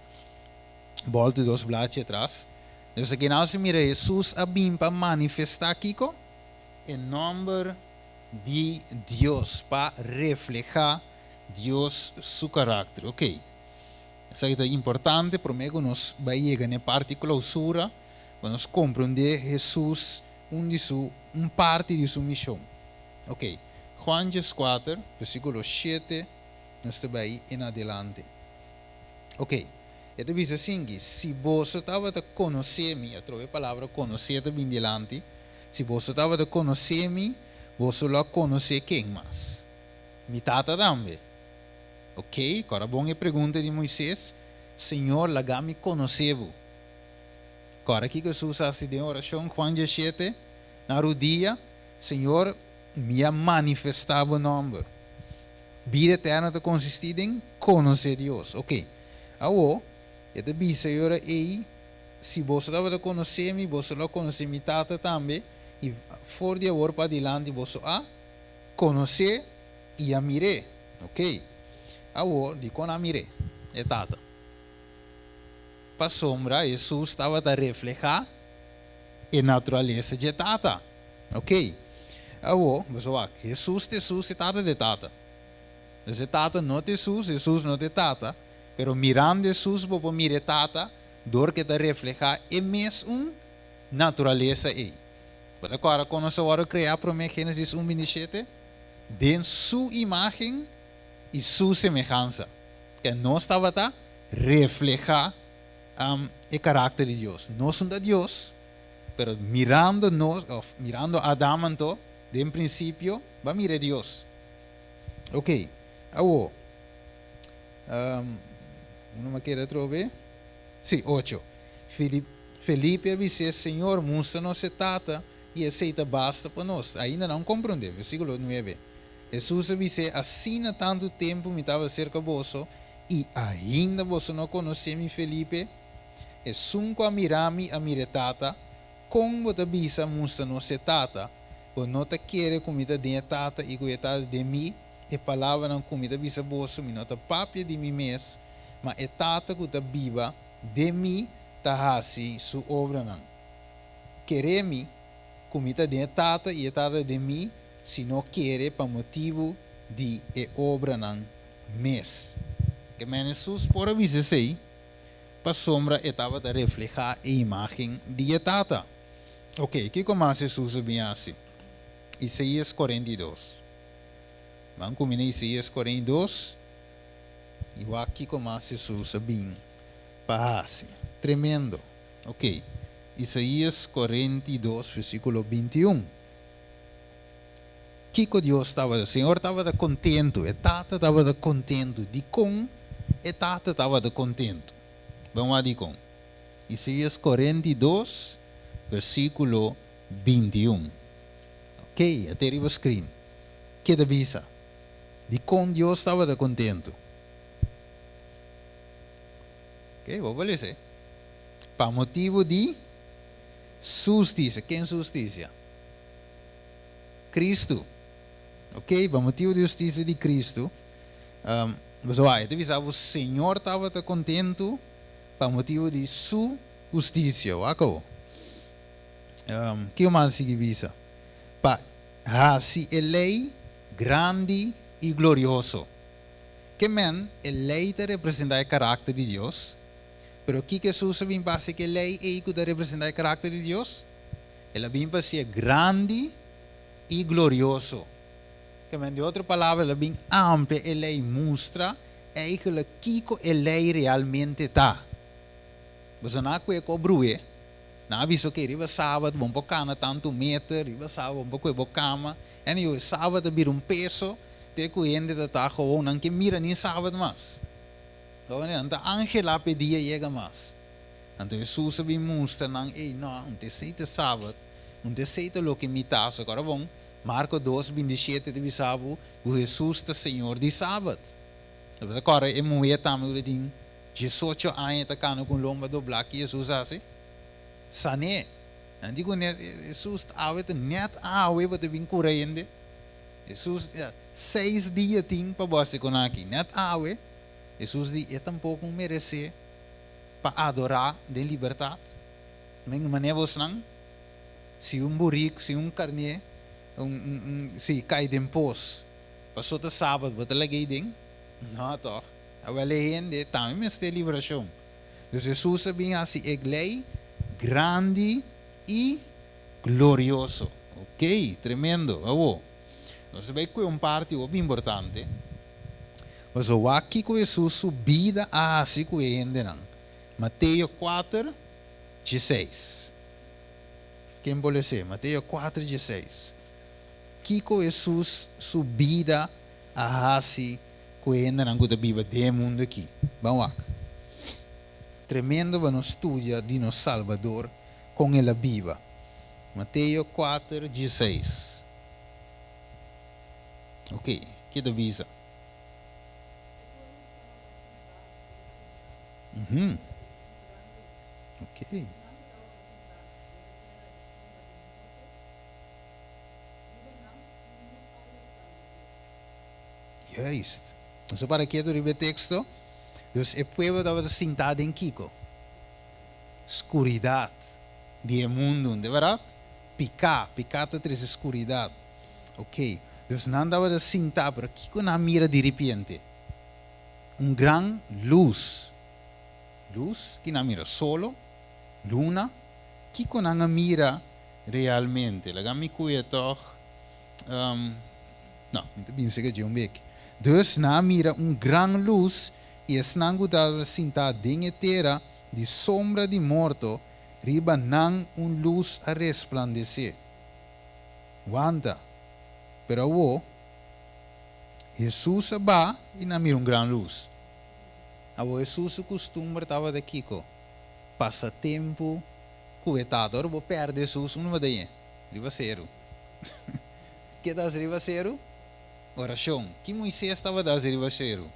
Speaker 2: volta 2 blads atrás. Então aqui não se mira Jesus a bim para manifestar aqui em nome de Deus para reflejar Deus seu caráter. Ok. Isso é importante para mim que nós vai chegar na parte clausura, para nós compreender Jesus parte de sua missão. Ok, Juan 4, versículo 7, nós vai em adelante. Ok, então diz assim, se você estava a conhecer-me, eu trouxe a palavra conhecer bem delante, se você estava a conhecer-me, você lá conhecer quem mais? Me tata também. Ok, agora bom é pergunta de Moisés, Senhor, lagami conhecebo. Agora aqui Jesus faz de oração, Juan 7, na dia, Senhor, me manifestava o nome. Vida eterna te consiste em conhecer Deus. Ok, agora, eu te digo, Senhor, aí, se você estava a conhecer-me, você lá conhecer me tata também, e for de agora para adiante, você a conhecer e a mirar. Ok? Agora, de quando a mirei, é tata. Para sombra, Jesus estava a reflejar a natureza de tata. Ok? Agora, pessoal, Jesus é tata de tata. Esse tata não é Jesus não é tata. Pero mirando Jesus, vou mirar tata, dor que está reflejar é mesmo natureza aí. Mas agora, quando nós vamos criar para mim Gênesis 1:27, de sua imagem e sua semelhança. Que nós estava a reflejar o caráter de Deus. Nós somos de Deus, mas mirando Adão, de um princípio, vai mirar Deus. Ok, agora, não me quero trovar? Sim, 8. Felipe disse, Senhor, mostra-nos a tata e aceita basta para nós. Ainda não compreende, versículo 9. Jesus disse, assim há tanto tempo me estava cerca de você e ainda você não conhece-me, Felipe. E sunco a mirar-me a minha tata, como você bisa mostra-nos a tata, você não te quer comida de tata e coitada de mim, e palavra não comida bisa você, me não te papia de mim mesmo, mas é tata que te viva de mim, ta hasi sua obra não. Querer-me comida de tata e tata de mim, se não quer para motivo de obra não mes. Que Jesus por avisar sei, para sombra estava a reflejar a imagem de tata. Ok, que começa Jesus bem assim? Isaías 42. Vamos combinar Isaías 42. E aqui começa Jesus bem para assim. Tremendo. Ok, Isaías 42, versículo 21. Que Deus estava, o Senhor estava contento, a tata estava contento, de com, a tata estava contento. Vamos lá de com. Isaías 42, versículo 21. Ok, até arriba o screen. Que avisa? De com Deus estava contento. Ok, vou dizer. Para motivo de justiça. Quem justiça? Cristo. Ok, para motivo de justiça de Cristo. Mas olha, o Senhor estava contente para motivo de sua justiça. Ok? Que mais significa? Para assim a lei grande e glorioso. Que men, a lei representa o caráter de Deus. Pero que Jesus vem para que a lei representa o caráter de Deus? Ela vem para ser grande e glorioso. Que men, de outra palavra, ela vem ampla, a lei mostra eigenlijk que a lei realmente está. Você não é com bruê. Na aviso que riba sábado, bom para cana tanto meter, riba sábado, bom para cama. E o sábado vir peso, te cuende da tá gewoon, não que mira nem sábado mais. Então, Angela pedia chega mais. Então, Jesus vem mostra, não, não te aceita sábado, não te aceita o que me tá, agora bom. Marco 2, 27, de sábado, o Jesus é Senhor de sábado. Agora, é muito também, eu digo, 18 anos, tá cano com lomba do black, Jesus assim. Sane, não digo net, Jesus awet net awet vim correndo. Jesus 6 dias tem para você com aqui, net awet. Jesus diz, eu tampouco merece para adorar de liberdade. Mas maneira você não, se burrico, se carne, se cai de pós, passou o sábado, você liguei dentro, não toh, a velha também me está liberação. Então Jesus vem assim, é lei grande e glorioso. Ok, tremendo. Nós vemos que parte bem importante. Mas o aqui com Jesus subida a assim com ele não. Mateus 4, 16. Quem pode ser? Mateus 4, 16. Que com Jesus subida a assim com ele não que vive de mundo aqui. Vamos lá. Tremendo vamos estudar de nosso Salvador com ele viva. Mateus 4, 16. Ok, que avisa. Ok. Juist. Então, para que tu ribe texto? Então, o povo estava sentado em Kiko. Escuridade. De mundo, de verdade? Picado traz escuridade. Ok. Então, não estava sentado, pero Kiko na mira de repente. Gran luz. Luz, que na mira solo, luna, Kiko na mira realmente. Laga mi kuya toch, não, não penso que é um beco. Dus na mira gran luz e esnango da sentado em terra de sombra de morto, riba nang luz a resplandecer. Wanta, pero Jesus ba e na mira gran luz. A Jesus costuma estava de Kiko. Passatempo, coetado. Agora vou perder Jesus, não vai dar. Ribaceiro. Que das ribaceiro? Oração. Que Moisés estava das ribaceiro?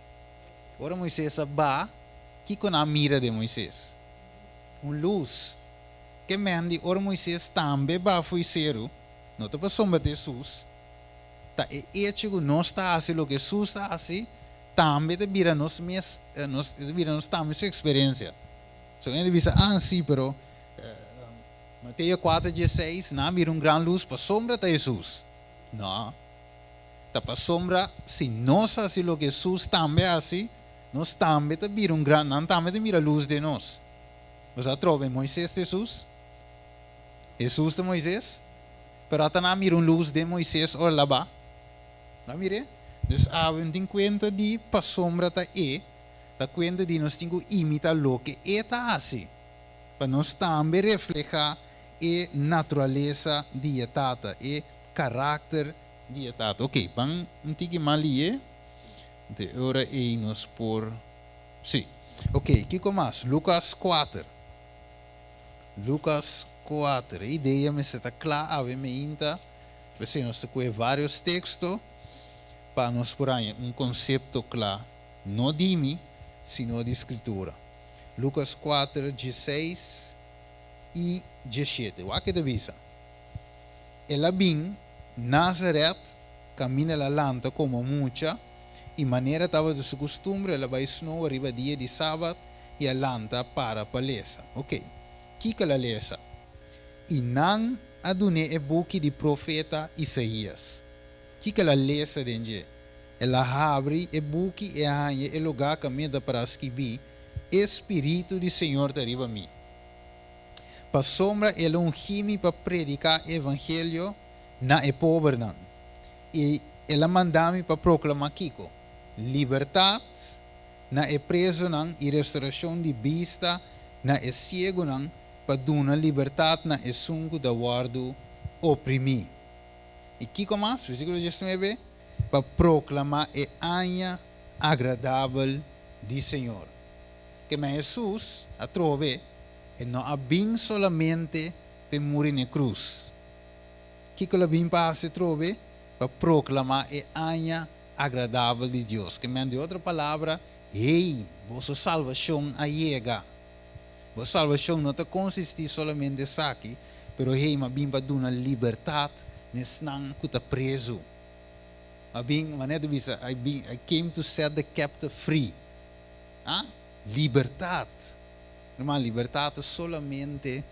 Speaker 2: Ora Moisés ba, Kiko na mira de Moisés. Luz. Que mende, ora Moisés também ba foi cero. Não está para sombra de Jesus. Tá e ético não está assim o que Jesus está assim. Também de vira nos também sua experiência. So ainda diz sim, pero Mateus 4:16 não vira gran luz para sombra de Jesus. Não. Tá para sombra se nós assim o que Jesus também assim, nós também de vira gran, não também de vira luz de nós. Você trova Moisés de Jesus? Jesus de Moisés? Pero até não vira luz de Moisés ou lá. Não mire? Dus avem tem conta de para sombra tá conta de nós temos que imitar o que tá assim, para nós também reflejar a natureza de tata, e caráter de tata. Ok, vamos tique malie, de hora e nós por, sim. Ok, que mais? Lucas 4. Lucas 4. A ideia me está clara, avem me inta, você nós tem vários textos. Para nós por aí conceito claro, não de mim, sino de escritura. Lucas 4, 16 e 17. O que avisa? Ela vem, Nazaret, caminha la lanta como mucha, e maneira estava de sua costumbre, ela vai snow, arriba dia de sábado, e a lanta para a lesa. Ok, que ela lesa? E não adune e buque de profeta Isaías. Que ela lesa dentro? Ela abre e buque e arranha e lugar caminha para escrever, Espírito do Senhor está arriba a mim. Para sombra, ela ungime para predicar evangelho na e pobre não. E ela manda-me para proclamar Kiko. Liberdade na e preso não e restauração de vista na e cego não para dar liberdade na e sungo da guardo oprimi. E Kiko mais, versículo 19, para proclamar e anha agradável de Senhor. Que Jesus a trove e não há bem solamente para morrer na cruz. Que ela vem para se trove para proclamar e anha agradável de Deus. Que de outra palavra, hey, vossa salvação chega. Vossa salvação não te consiste solamente de saque, pero hey, mas vem para dar uma liberdade nesse não que está preso. I came to set the captive free. Ah? Liberdade. Uma liberdade solamente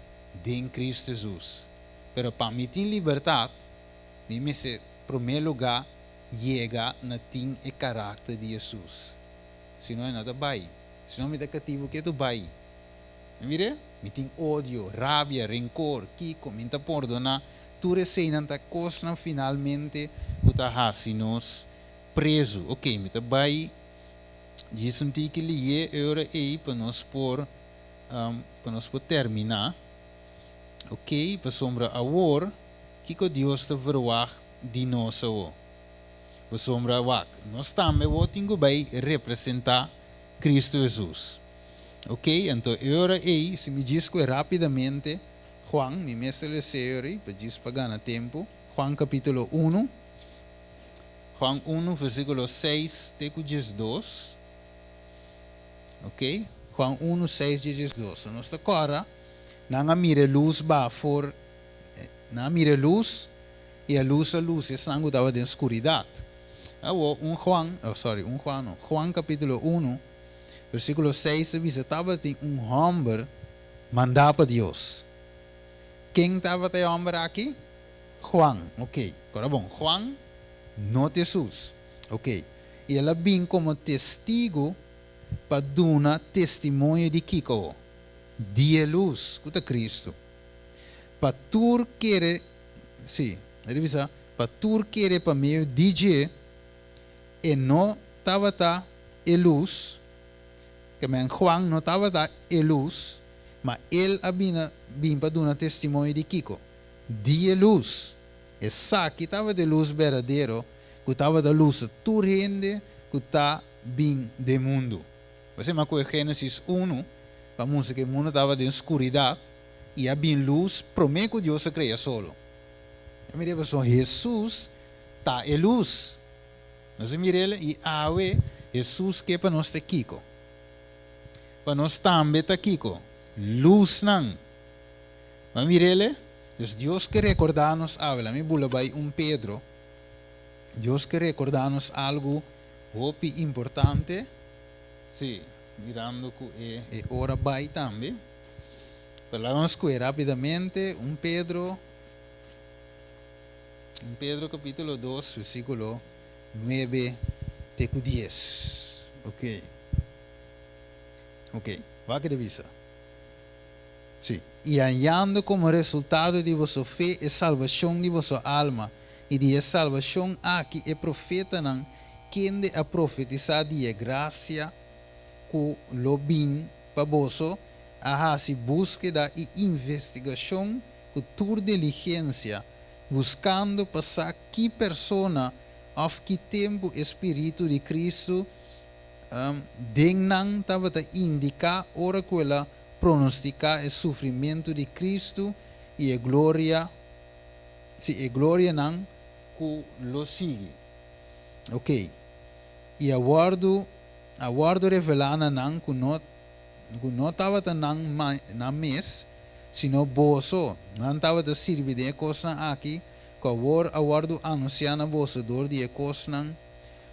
Speaker 2: em Cristo Jesus. Pero para mim ter liberdade, me se primeiro lugar chega na tim e caráter de Jesus. Se não é nada vai. Se não me dá cativo que tu vai. Mire? Me tem ódio, rabia, rancor, que comenta por donar. Tu recém ta costa finalmente o ta se nos preso. Ok, me tá vai. Diz que lhe euro aí para nós por terminar. Ok, para sombra a war, que Deus te verwacht de nós. Para sombra a nós também temos que representar Cristo Jesus. Ok, então agora aí, se me diz que rapidamente, Juan, me mestre le serie, para diz para ganhar tempo, Juan capítulo 1, Juan 1, versículo 6, teco 12. Ok, Juan 1, 6, 12. Nós agora, não mira luz ba for, não mira luz, e a luz está estava na escuridade. Juan capítulo 1, versículo 6, visitava homem mandado por Deus. Quem estava o homem aqui? Juan, ok. Agora bom, Juan, não Jesus, ok. E ela vem como testigo para dar testemunho de Kiko, de luz, que é Cristo. Para tu querer, sim, para tu querer para meio DJ, e não estava a luz, que Juan não estava a luz, mas ele vinha para dar testemunho de Kiko, de luz. Essa que estava de luz verdadeiro, que estava da luz turrende, que está bem do mundo. Você me acuerda Gênesis 1, para mostrar que o mundo estava de escuridade, e havia luz, promete que Deus se cria solo. Eu me digo, Jesus está em luz. Nós miramos e Jesus que para nós está aqui. Para nós também está aqui. Luz não. Mas mirele, Deus quer recordar-nos algo. A mim vai Pedro. Deus quer recordar-nos algo muito importante. Sim, mirando que é hora vai também. Falamos rapidamente Pedro capítulo 2, versículo 9 até 10. Ok, vai que devisa. Sim. E hallando como resultado de vossa fé e salvação de vossa alma, e de salvação aqui é profeta não, quem de a profetizar de graça que lo bem para vosso, a se búsqueda e investigação com toda diligência, buscando passar que persona of que tempo Espírito de Cristo denang estava a indicar ora quella pronosticar o sofrimento de Cristo e a glória não que lo sigue. Ok. E aguardo revelando não que Não estava na mes, sino boso. Não estava a servir de coisa aqui, que a guardo anunciar na boso, dor de coisa,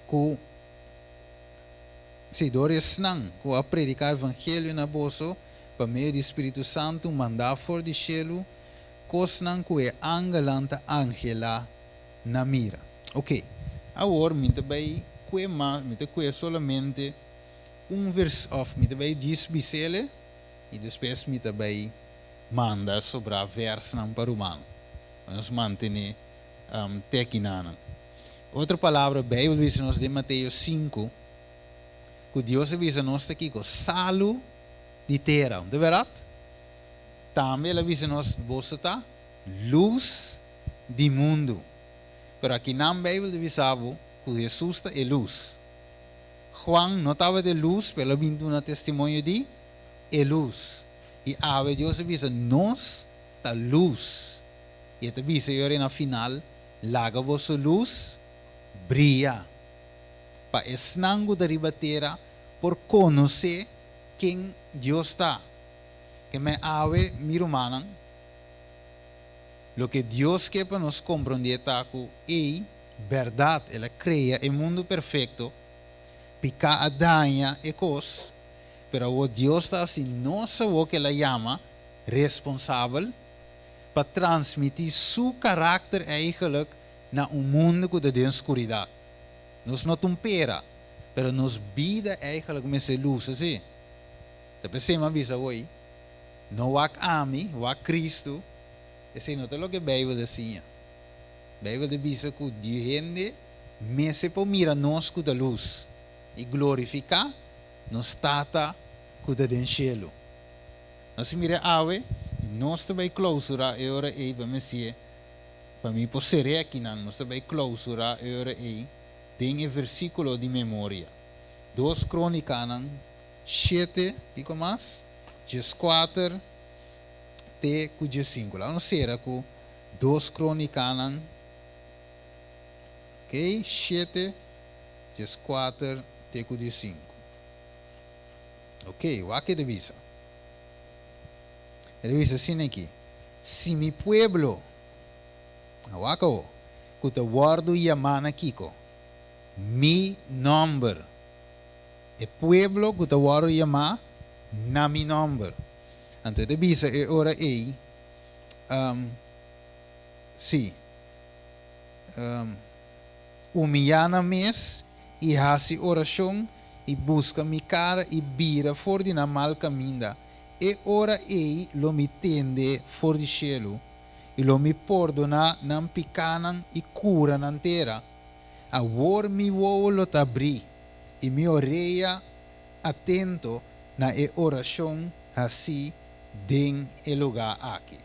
Speaker 2: que se dor é snang, que a predicar o evangelho na boso, para meio do Espírito Santo, mandar fora de cielo, coisa que é angelanta angela na mira. Ok, agora, me também, que solamente verso, me também diz bisele, e depois me também manda sobre a verso para o humano. Nós mantemos tequinana. Outra palavra, a Bíblia diz-nos de Mateus 5, que Deus avisa nós aqui com salo de terra, de verdade? Também ele avisa-nos você está luz do mundo. Mas aqui na Bíblia avisava que Jesus é luz. Juan não estava de luz, mas ele vindo um testemunho de luz. E a Deus avisa nós está luz. E ele avisa eu na final, laga vossa luz, brilha. Para esnango da ribateira por conhecer quem Deus está. Que me ave mi romana, lo que Deus quer para nos compreender é verdade, ela cria o mundo perfeito, pica a danha e cos, pero o Deus está assim, nossa o que ela chama responsável para transmitir seu caráter eigenlijk na mundo que de escuridade. Nós não tumpera, pero nos vida eigenlijk met essa luz assim. Depois você me avisa hoje, não há ami, há Cristo. Esse não é o que a Bíblia diz. A Bíblia diz que o gente me se pode mirar nós com a luz e glorificar nos tata com o cielo. Nós mira ave, nós também clausura a hora aí para me ser, para mim por ser aqui nós também clausura a hora aí tem o versículo de memória. 2 Crônicas 7, digo mais, 4 até 5. Lá não será que 2 Crônicas, ok? 7, 4 até 5. Ok, o que diz? Ele diz assim aqui: se mi pueblo, que te guardo e amana Kiko, mi nombre, o pueblo que te guardo e amar, na mi nombre. Então, ele diz, ora aí, sim, humilhar mes e hace oração e busca mi cara e vira fora de na mal caminho. E ora ei lo mi tende for di cielo e lo mi perdona nan picanan e cura nan terra. A vor mi uovo lo tabri e mi orelha atento na e oração assim den e lugar aqui.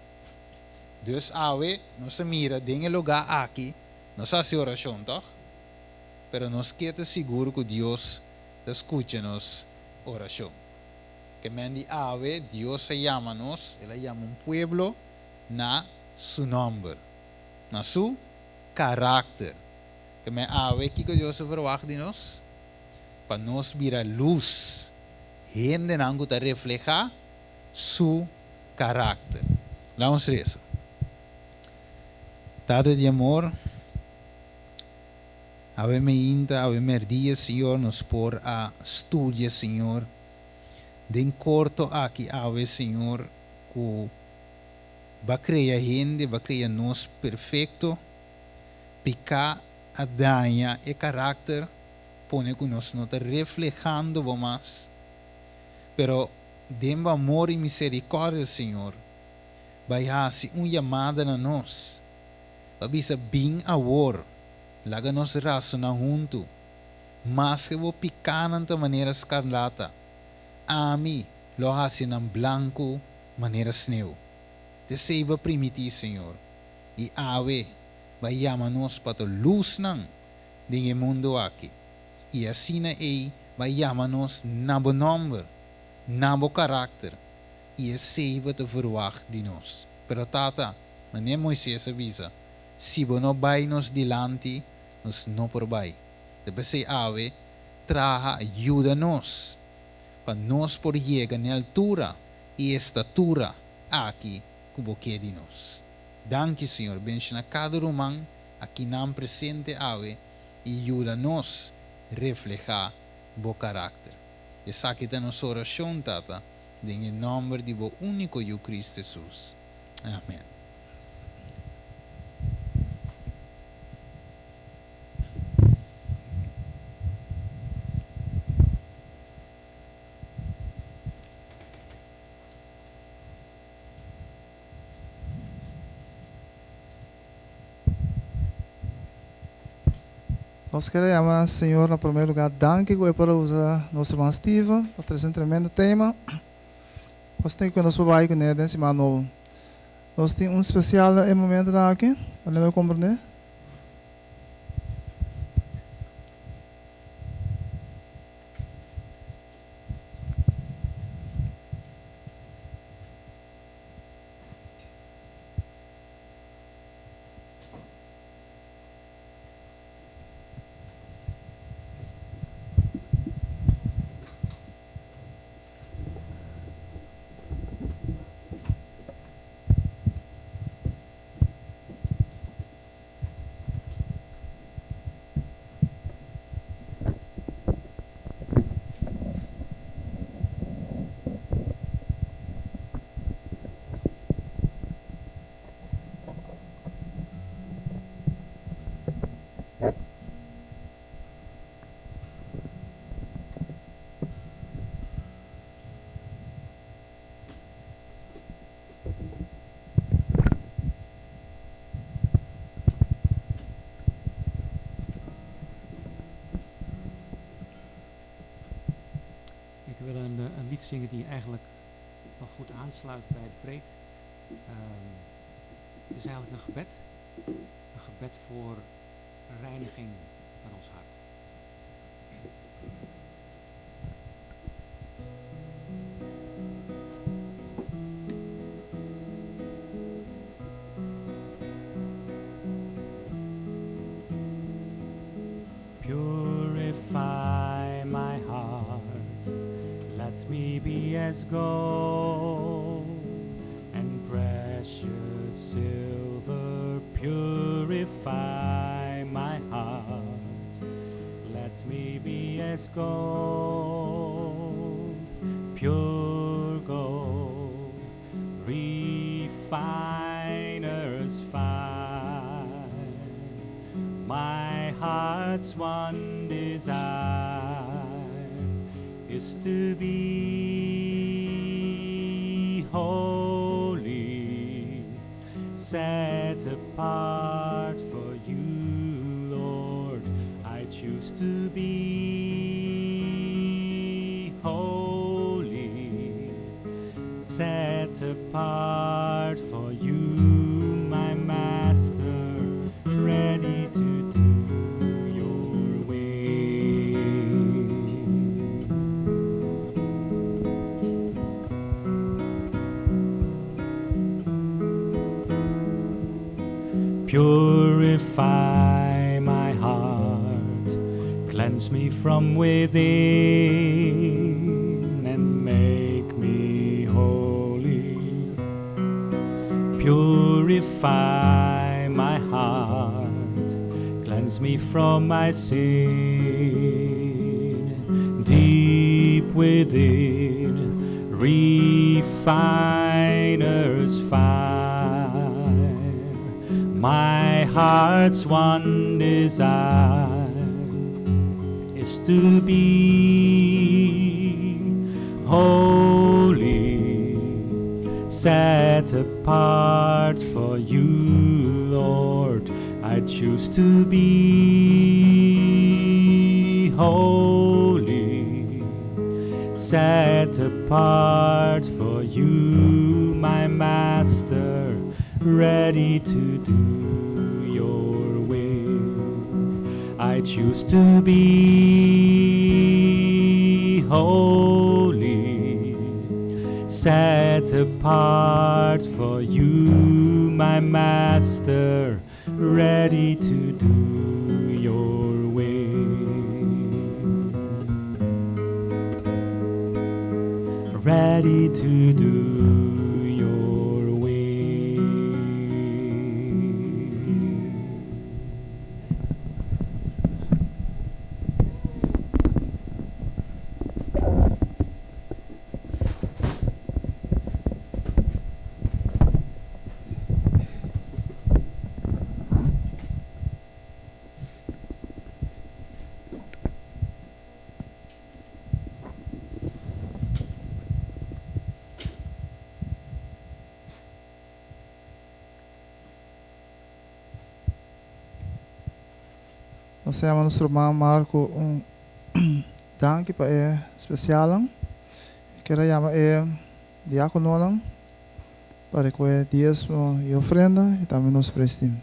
Speaker 2: Dus awe, nós mira den e lugar aqui, nós fazemos oração, toch? Pero nós queremos seguro que Deus escuta nos oração. Que mendi ave, Dios se llama nos, Él llama un pueblo na su nombre, na su carácter. Que me ave, que Dios se verwacht de nos, para nos vir a luz, gente nango te refleja su carácter. Vamos a eso. Tate de amor, ave me inta, ave me dia, Senhor, nos por a estudia, Senhor. Den corto aqui, ave, Senhor, que vai criar gente, vai criar nós perfeito, picar a danha e caráter, pone que nós não está reflejando mais, pero den amor e misericórdia, Senhor, vai fazer uma chamada na nós, vai bisa bem amor, laga nós raciona junto, mas que vou picar de maneira escarlata. Ami lo hace en blanco maneira sneu. Te seiva permitir, Senhor. E ave vai chamar-nos para a luz do mundo aqui. E assim vai chamar-nos na bo nome, na bo carácter. E é seiva te verwacht de nós. Pero tata, maneira Moisés avisa, se você não vai nos delante, nós não por vai. Depois ave, traga ajuda-nos. para nós por llegar na altura e estatura aqui que você quer de nós. Danke, Senhor, bendiga cada irmão aqui não presente ave e ajuda-nos a reflejar o caráter. Essa aqui é a nossa oração, Tata, em nome de o único Cristo Jesus. Amém.
Speaker 1: Nós queremos, Senhor, no primeiro lugar, danke para usar nossa irmã Steve, para trazer um tremendo tema. Gostei que nós vamos com ele nesse ano. Nós temos um especial momento aqui, para me compreender.
Speaker 3: Ik wil een lied zingen die eigenlijk wel goed aansluit bij de preek. Het is eigenlijk een gebed. Een gebed voor reiniging van ons hart.
Speaker 4: Purify my heart, let me be as gold and precious silver. Purify my heart, let me be as gold, pure gold, refiner's fire. My heart's one desire is to be holy, set apart for you, Lord. I choose to be holy, set apart for you, my Master, ready to do your way. Purify my heart, cleanse me from within and make me holy. Purify my heart, cleanse me from my sin. Deep within, refiner's fire. My heart's one desire is to be holy, set apart for you, Lord. I choose to be holy, set apart for you, my Master, ready to do your will. I choose to be holy, set apart for you, my Master, ready to do your will. ready to do your will.
Speaker 1: Nós temos nosso irmão Marco dank para ele especial. Quero chamar ele diácono para que ele diezmo e ofrenda e também nos prestime.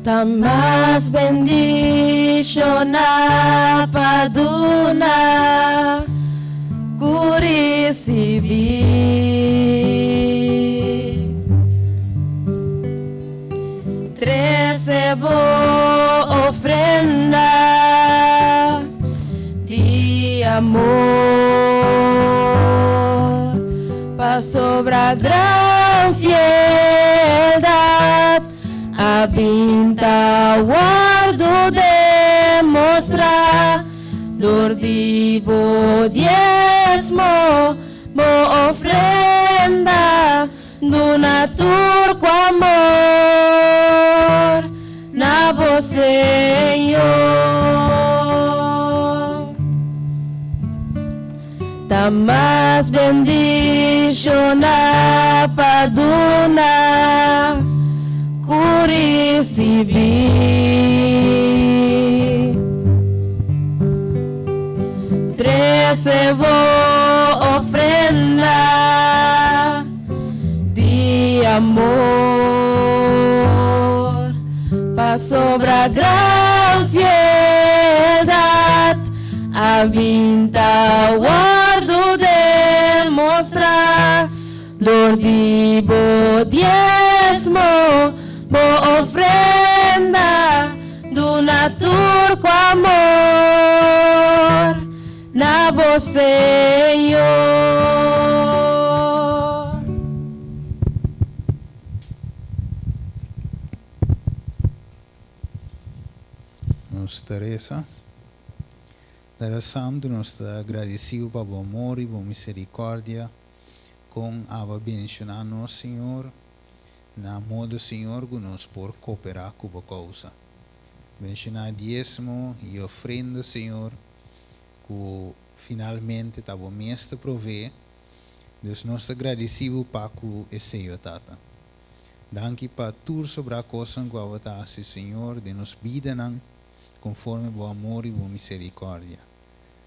Speaker 5: Tamas bendición na paduna ku recebi. Recebo ofrenda de amor pa sobra gran fieldad. Abinta guardo demostra dor divo diezmo mo ofrenda duna turco amor na vos Señor. Tamas bendición na paduna recebi. Recebo ofrenda de amor pa sobra gran fieldad. Abinta guardo demostra dor divo diezmo mo ofrenda duna turco amor na vos Señor.
Speaker 2: Nos Teresa, Dara Santo, nós está agradecido para o amor e a misericórdia com a bendicionar nosso Senhor. Na modo Senhor que nós por cooperar com a causa. Mencionar diezmo e ofrenda, Senhor, que finalmente está o mestre provê. Deus nós está agradecido para que esse Tata. Danke para tudo sobre a coisa que a votasse, Senhor, de nos vida conforme o amor e a misericórdia.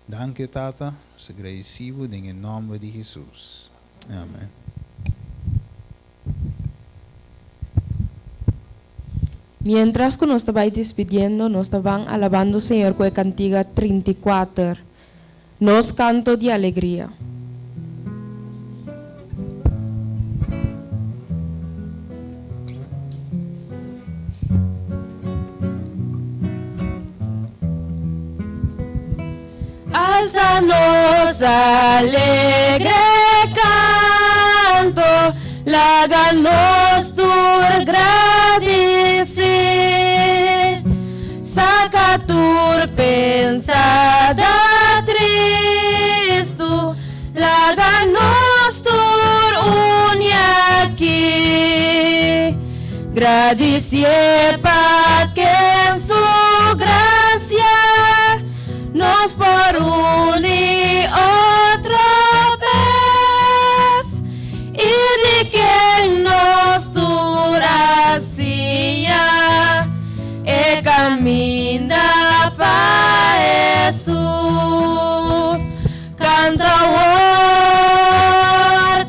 Speaker 2: Danke, Tata, nós agradecido em nome de Jesus. Amém.
Speaker 5: Mientras que nos estaban despidiendo, nos estaban alabando, Señor, con cantiga 34. Nos canto de alegría. Alza-nos alegre canto, láganos tu agradecer, saca tu Laga-nos tur aqui, agradecer para quem sua graça nos por unir outra vez e de quem nos tur assim e caminha para Jesus. Canta war,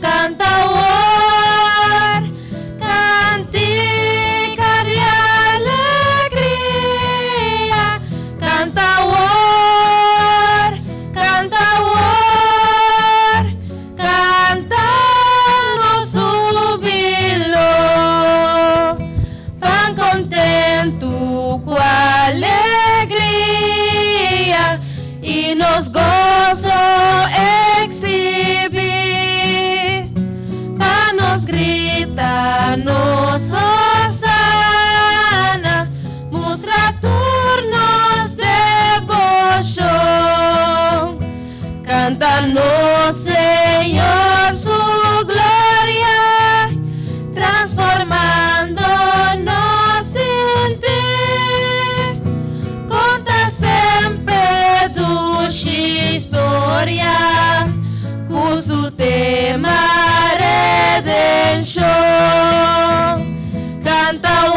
Speaker 5: cantica de alegria. Canta war, canta no júbilo. Pan contento com alegria e nos gozo exhibir, para nos gritar, nos osana, mostra turnos devoción. Canta no Señor su gloria, transformándonos en ti. Conta sempre tu história, com su tema redención. Canta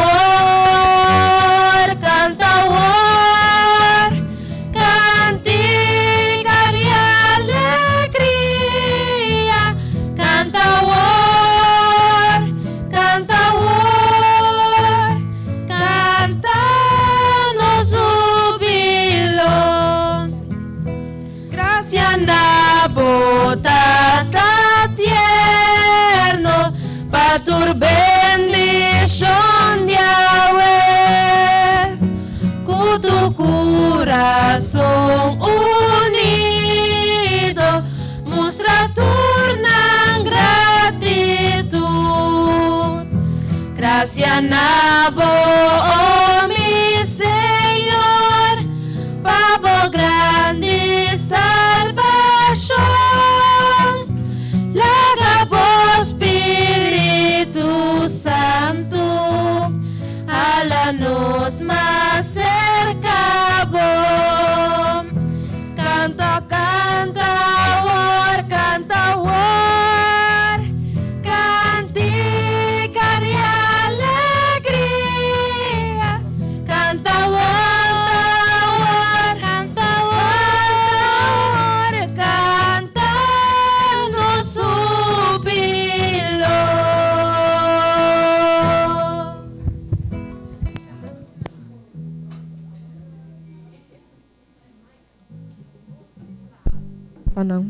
Speaker 5: war, cantica de alegria. Canta war, canta no júbilo. Gracia na botata tierno, pa tu bendición de Yahweh, con tu corazón unido, muestra tu gratitud. Gracias Nabo, oh mi Señor, pavo grande salvación. Lagabo Espíritu Santo, hálanos más cerca vos. Canta, war, cantica de alegría. Canta, war, canta no júbilo. Panang.